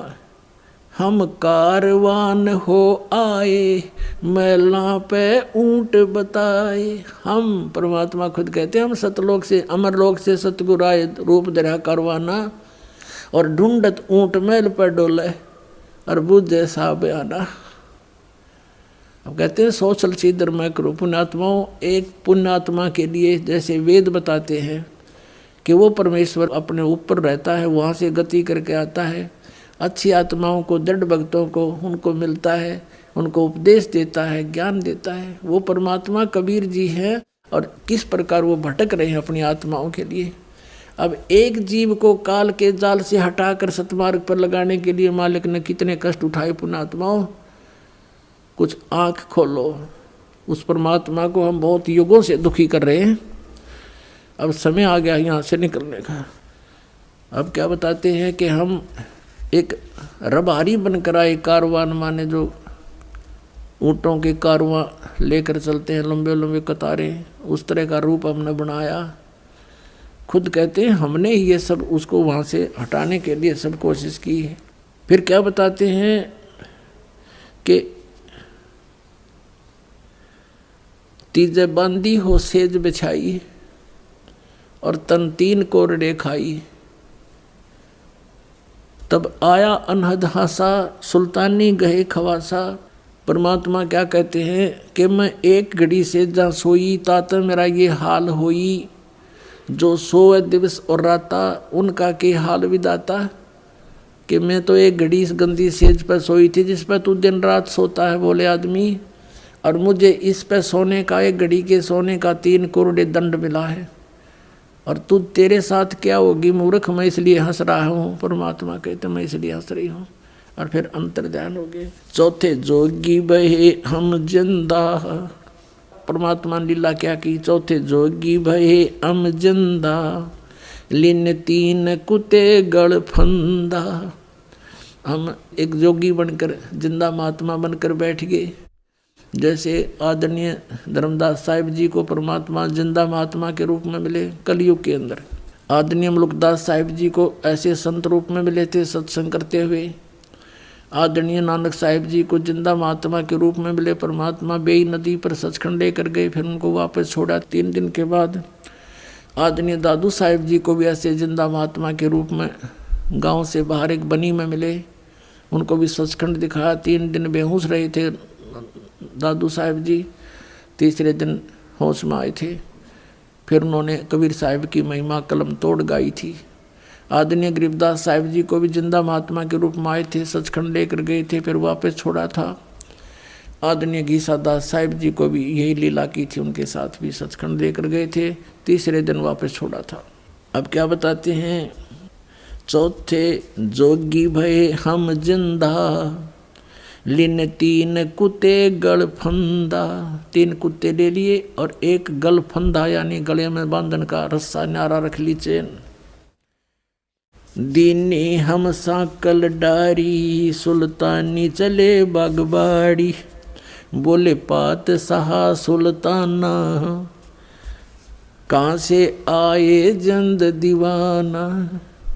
हम कारवान हो आए, मैला पे ऊंट बताए। हम परमात्मा खुद कहते हैं हम सतलोक से अमरलोक से सतगुरु आए, रूप धरा कारवाना, और ढूंढत ऊंट मैल पर डोले, और बुझे सा बयाना। अब कहते हैं सोचल सीधर मैं करूँ। पुण्यात्माओं, एक पुण्यात्मा के लिए जैसे वेद बताते हैं कि वो परमेश्वर अपने ऊपर रहता है, वहाँ से गति करके आता है। अच्छी आत्माओं को, दृढ़ भक्तों को उनको मिलता है, उनको उपदेश देता है, ज्ञान देता है। वो परमात्मा कबीर जी हैं, और किस प्रकार वो भटक रहे हैं अपनी आत्माओं के लिए। अब एक जीव को काल के जाल से हटाकर सतमार्ग पर लगाने के लिए मालिक ने कितने कष्ट उठाए। पुण्यात्माओं, कुछ आँख खोलो। उस परमात्मा को हम बहुत युगों से दुखी कर रहे हैं। अब समय आ गया यहाँ से निकलने का। अब क्या बताते हैं कि हम एक रबारी बनकर आए, कारवान माने जो ऊँटों के कारवां लेकर चलते हैं, लंबे लंबे कतारें, उस तरह का रूप हमने बनाया। खुद कहते हैं हमने ही ये सब उसको वहाँ से हटाने के लिए सब कोशिश की है। फिर क्या बताते हैं कि तीजे बांदी हो सेज बिछाई, और तन तीन कोरडे खाई। तब आया अनहद हासा, सुल्तानी गहे खवासा। परमात्मा क्या कहते हैं कि मैं एक घड़ी से जहाँ सोई, तात मेरा ये हाल होई। जो सोए दिवस और राता, उनका के हाल विदाता। कि मैं तो एक घड़ी इस गंदी सेज पर सोई थी जिस पर तू दिन रात सोता है बोले आदमी, और मुझे इस पर सोने का, एक घड़ी के सोने का 3 करोड़ दंड मिला है, और तू तेरे साथ क्या होगी मूर्ख, मैं इसलिए हंस रहा हूँ। परमात्मा कहते मैं इसलिए हंस रही हूँ। और फिर अंतर ध्यान हो गए। चौथे जोगी बहे हम जिंदा, परमात्मा ने लीला क्या की। चौथे जोगी भये हम जिंदा, लीन 3 कुते गड़ फंदा। हम एक जोगी बनकर, जिंदा महात्मा बनकर बैठ गए। जैसे आदरणीय धर्मदास साहिब जी को परमात्मा जिंदा महात्मा के रूप में मिले कलयुग के अंदर। आदरणीय मुलुकदास साहिब जी को ऐसे संत रूप में मिले थे सत्संग करते हुए। आदरणीय नानक साहिब जी को जिंदा महात्मा के रूप में मिले परमात्मा, बेई नदी पर सचखंड लेकर गए, फिर उनको वापस छोड़ा 3 दिन के बाद। आदरणीय दादू साहिब जी को भी ऐसे जिंदा महात्मा के रूप में गांव से बाहर एक बनी में मिले, उनको भी सचखंड दिखाया। 3 दिन बेहोश रहे थे दादू साहिब जी, तीसरे दिन होश में आए थे। फिर उन्होंने कबीर साहिब की महिमा कलम तोड़ गाई थी। आदरणीय गरीबदास साहिब जी को भी जिंदा महात्मा के रूप में आए थे, सचखंड लेकर गए थे, फिर वापस छोड़ा था। आदरणीय गीसा दास साहिब जी को भी यही लीला की थी, उनके साथ भी सचखंड लेकर गए थे, तीसरे दिन वापस छोड़ा था। अब क्या बताते हैं, चौथे जोगी भये हम जिंदा, लिन 3 कुत्ते गल फंदा, 3 कुत्ते ले लिए और एक गल फंदा यानी गले में बांधन का रस्सा न्यारा रख ली चैन। दीनी हम साकल डारी, सुल्तानी चले बागबाड़ी, बोले पात सहा सुल्ताना, कहाँ से आए जंद दीवाना।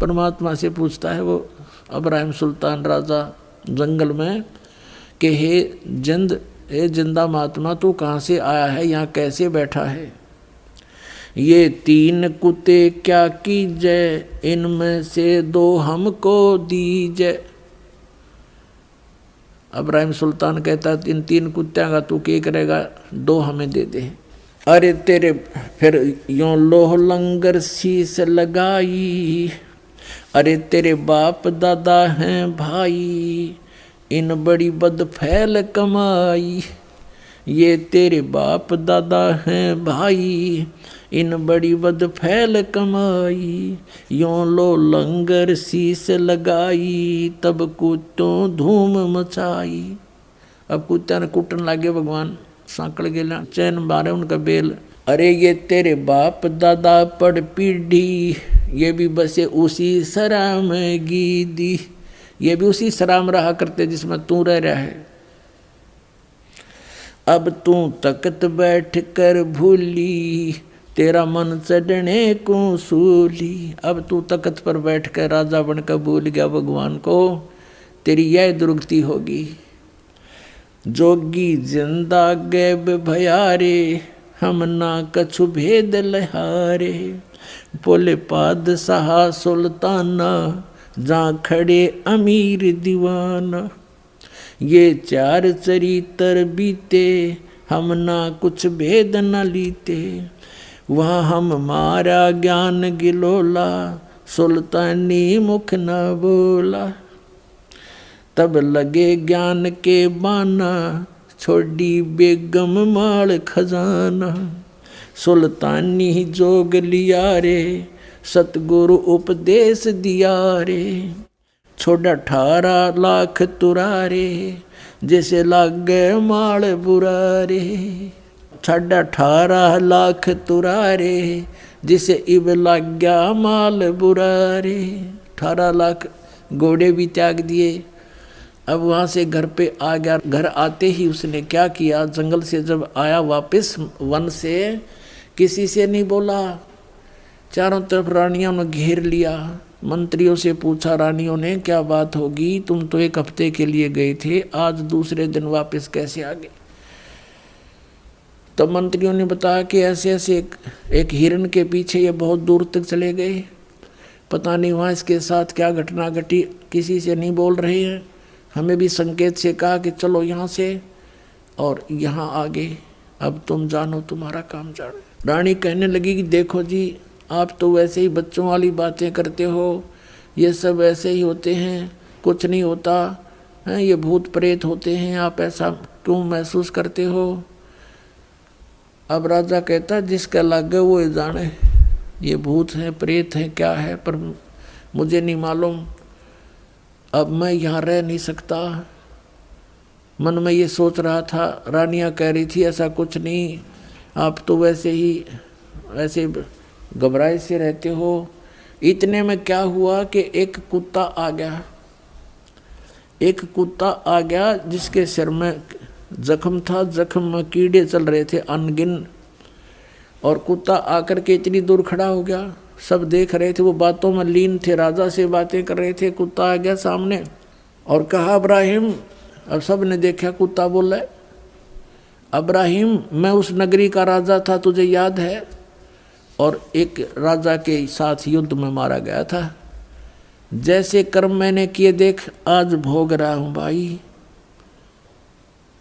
परमात्मा से पूछता है वो इब्राहिम सुल्तान राजा जंगल में कि हे जंद, हे जिंदा महात्मा तू कहाँ से आया है, यहाँ कैसे बैठा है। ये 3 कुत्ते क्या कीजे, इनमें से 2 हमको दीजे। इब्राहिम सुल्तान कहता इन 3 कुत्त्या का तू क्या करेगा, 2 हमें दे दे। अरे तेरे फिर यों लोह लंगर शीस लगाई, अरे तेरे बाप दादा हैं भाई, इन बड़ी बद फैल कमाई। ये तेरे बाप दादा हैं भाई, इन बड़ी बद फैल कमाई, यों लो लंगर शीस लगाई, तब कुत्तों धूम मचाई। अब कुत्ता ने कुटन लागे भगवान, सांकड़ गेला चैन मारे उनका बेल। अरे ये तेरे बाप दादा पड़ पीढ़ी, ये भी बसे उसी सराम गीदी, ये भी उसी सराम रहा करते जिसमें तू रह रहा है। अब तू तकत बैठ कर भूली, तेरा मन चढ़ने को सूली। अब तू तकत पर बैठ कर राजा बनकर भूल गया भगवान को, तेरी यह दुर्गति होगी। जोगी जिंदा गैब भयारे, हम ना कछु भेद लहारे, बोले पादशाह सुल्ताना, जहाँ खड़े अमीर दीवाना। ये 4 चरित्र बीते, हम ना कुछ भेद न लीते, वहाँ हम मारा ज्ञान गिलोला, सुल्तानी मुख न बोला। तब लगे ज्ञान के बाना, छोड़ी बेगम माल खजाना। सुल्तानी जोग लिया रे, सतगुरु उपदेश दिया रे, छोड़ा 18 लाख तुरारे, जैसे लागे माल बुरारे। 18 लाख तुरारे, जिसे इब लग गया माल बुरारे। 18 लाख घोड़े भी त्याग दिए। अब वहाँ से घर पे आ गया। घर आते ही उसने क्या किया, जंगल से जब आया वापस वन से, किसी से नहीं बोला। चारों तरफ रानियों ने घेर लिया। मंत्रियों से पूछा रानियों ने क्या बात होगी, तुम तो 1 हफ्ते के लिए गए थे, आज दूसरे दिन वापस कैसे आ गए। तो मंत्रियों ने बताया कि ऐसे ऐसे एक हिरण के पीछे ये बहुत दूर तक चले गए, पता नहीं वहाँ इसके साथ क्या घटना घटी, किसी से नहीं बोल रहे हैं। हमें भी संकेत से कहा कि चलो यहाँ से और यहाँ आगे, अब तुम जानो, तुम्हारा काम जानो। रानी कहने लगी कि देखो जी, आप तो वैसे ही बच्चों वाली बातें करते हो, ये सब ऐसे ही होते हैं, कुछ नहीं होता है, ये भूत प्रेत होते हैं, आप ऐसा क्यों महसूस करते हो। अब राजा कहता जिसका लगे वो जाने, ये भूत हैं प्रेत हैं क्या है, पर मुझे नहीं मालूम। अब मैं यहाँ रह नहीं सकता। मन में ये सोच रहा था, रानियाँ कह रही थी ऐसा कुछ नहीं, आप तो वैसे ही ऐसे घबराए से रहते हो। इतने में क्या हुआ कि एक कुत्ता आ गया। एक कुत्ता आ गया जिसके सिर में जख्म था, जख्म में कीड़े चल रहे थे अनगिन। और कुत्ता आकर के इतनी दूर खड़ा हो गया, सब देख रहे थे, वो बातों में लीन थे, राजा से बातें कर रहे थे। कुत्ता आ गया सामने और कहा इब्राहिम। अब सब ने देखा, कुत्ता बोला इब्राहिम मैं उस नगरी का राजा था, तुझे याद है, और एक राजा के साथ युद्ध में मारा गया था। जैसे कर्म मैंने किए देख आज भोग रहा हूँ भाई,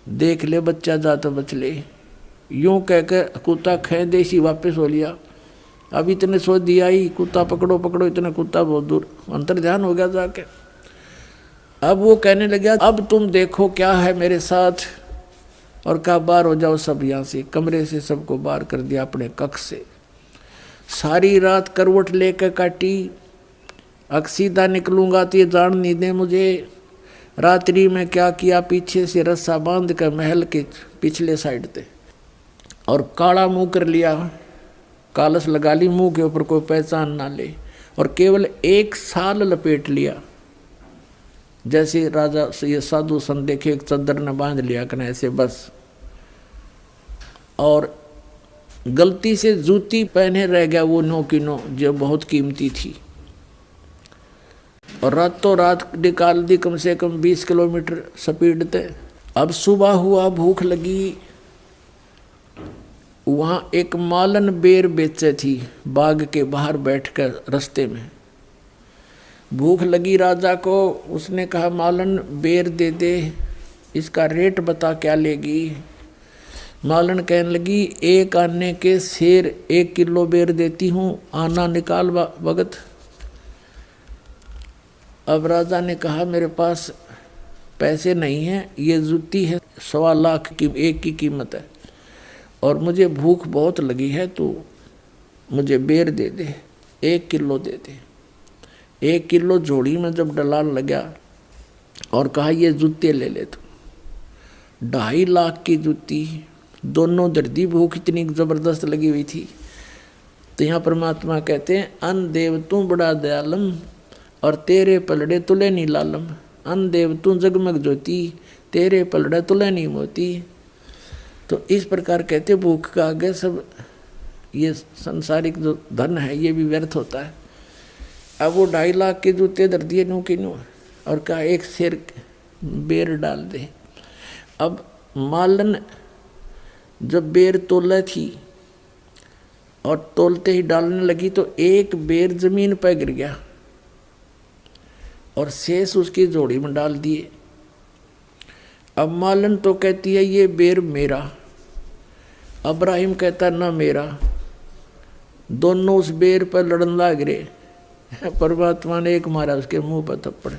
देख ले बच्चा जा तो बच ले। यूं कहकर कुत्ता खे देसी वापस हो लिया। अब इतने सोच दिया ही, कुत्ता पकड़ो पकड़ो, इतना कुत्ता बहुत दूर अंतर ध्यान हो गया जाके। अब वो कहने लगा अब तुम देखो क्या है मेरे साथ, और कहा बाहर हो जाओ सब यहाँ से। कमरे से सबको बाहर कर दिया अपने कक्ष से। सारी रात करवट लेकर काटी, सीधा निकलूंगा तो ये जान नहीं दे मुझे, रात्रि में क्या किया, पीछे से रस्सा बांध कर महल के पिछले साइड पे और काला मुंह कर लिया, कालस लगा ली मुंह के ऊपर, कोई पहचान ना ले, और केवल 1 साल लपेट लिया। जैसे राजा ये साधु संत देखे एक चद्दर ने बांध लिया कने ऐसे बस। और गलती से जूती पहने रह गया वो 9 की 9 जो बहुत कीमती थी, और रातों रात निकाल दी कम से कम 20 किलोमीटर स्पीड पे। अब सुबह हुआ, भूख लगी, वहाँ एक मालन बेर बेचे थी बाग के बाहर बैठकर रास्ते में। भूख लगी राजा को, उसने कहा मालन बेर दे दे, इसका रेट बता क्या लेगी। मालन कहने लगी 1 आने के शेर 1 किलो बेर देती हूँ, आना निकाल भगत। अब राजा ने कहा मेरे पास पैसे नहीं हैं, ये जूती है 1.25 लाख की एक की कीमत है, और मुझे भूख बहुत लगी है, तो मुझे बेर दे दे, 1 किलो दे दे। 1 किलो जोड़ी में जब डलाल लगा और कहा ये जूते ले ले तू, 2.5 लाख की जूती, दोनों दर्दी, भूख इतनी जबरदस्त लगी हुई थी। तो यहाँ परमात्मा कहते हैं अन देव तू बड़ा दयालम और तेरे पलड़े तुले नी लालम। अन देव तू जगमग ज्योति, तेरे पलड़े तुले नी मोती। तो इस प्रकार कहते भूख का आगे सब ये संसारिक जो धन है ये भी व्यर्थ होता है। अब वो 2.5 लाख के जूते दर दिए नू की नू, और कहा 1 शेर बेर डाल दे। अब मालन जब बेर तोला थी और तोलते ही डालने लगी तो 1 बेर जमीन पर गिर गया और शेष उसकी जोड़ी में डाल दिए। अब मालन तो कहती है ये बेर मेरा, अब्राहिम कहता ना मेरा, दोनों उस बेर पर लड़न लाग रहे। परमात्मा ने एक मारा उसके मुंह पर थप्पड़।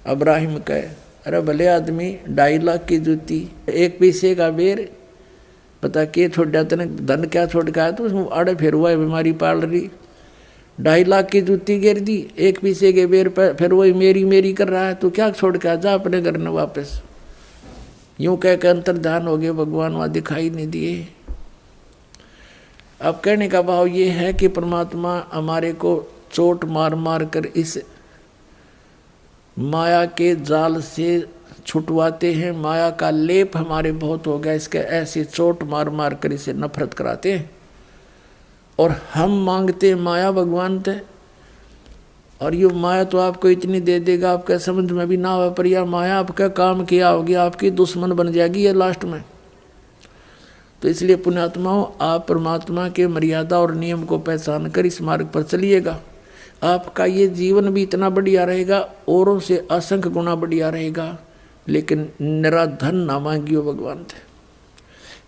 अब्राहिम कहे अरे भले आदमी, 2.5 लाख की जूती, 1 पैसे का बेर, पता के छोड़ा तेने धन क्या छोड़ के आया, तो उसमें आड़े फिर हुआ है बीमारी पाल रही। 2.5 लाख की जूती गिर दी, 1 पैसे के बेर पर फिर वही मेरी मेरी कर रहा है, तो क्या छोड़ के आ जा अपने घर में वापस। यूं कह के अंतर्ध्यान हो गए, भगवान वहाँ दिखाई नहीं दिए। अब कहने का भाव ये है कि परमात्मा हमारे को चोट मार मार कर इस माया के जाल से छुटवाते हैं। माया का लेप हमारे बहुत हो गया, इसके ऐसे चोट मार मार कर इसे नफरत कराते हैं, और हम मांगते माया भगवान थे, और ये माया तो आपको इतनी दे देगा आपका समझ में भी ना हो, पर यह माया आपका काम किया होगी, आपकी दुश्मन बन जाएगी ये लास्ट में। तो इसलिए पुण्यात्माओं, आप परमात्मा के मर्यादा और नियम को पहचान कर इस मार्ग पर चलिएगा। आपका ये जीवन भी इतना बढ़िया रहेगा, औरों से असंख्य गुना बढ़िया रहेगा। लेकिन निराधन ना मांगियो भगवान थे,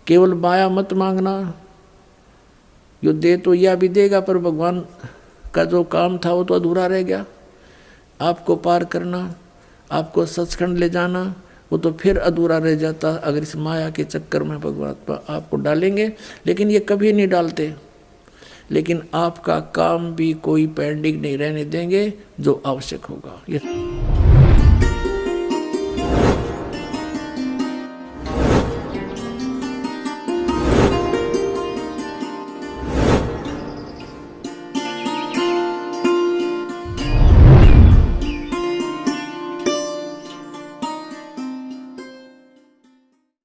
केवल माया मत मांगना, जो दे तो यह भी देगा, पर भगवान का जो काम था वो तो अधूरा रह गया। आपको पार करना, आपको सचखंड ले जाना, वो तो फिर अधूरा रह जाता अगर इस माया के चक्कर में भगवान आपको डालेंगे। लेकिन ये कभी नहीं डालते, लेकिन आपका काम भी कोई पेंडिंग नहीं रहने देंगे जो आवश्यक होगा।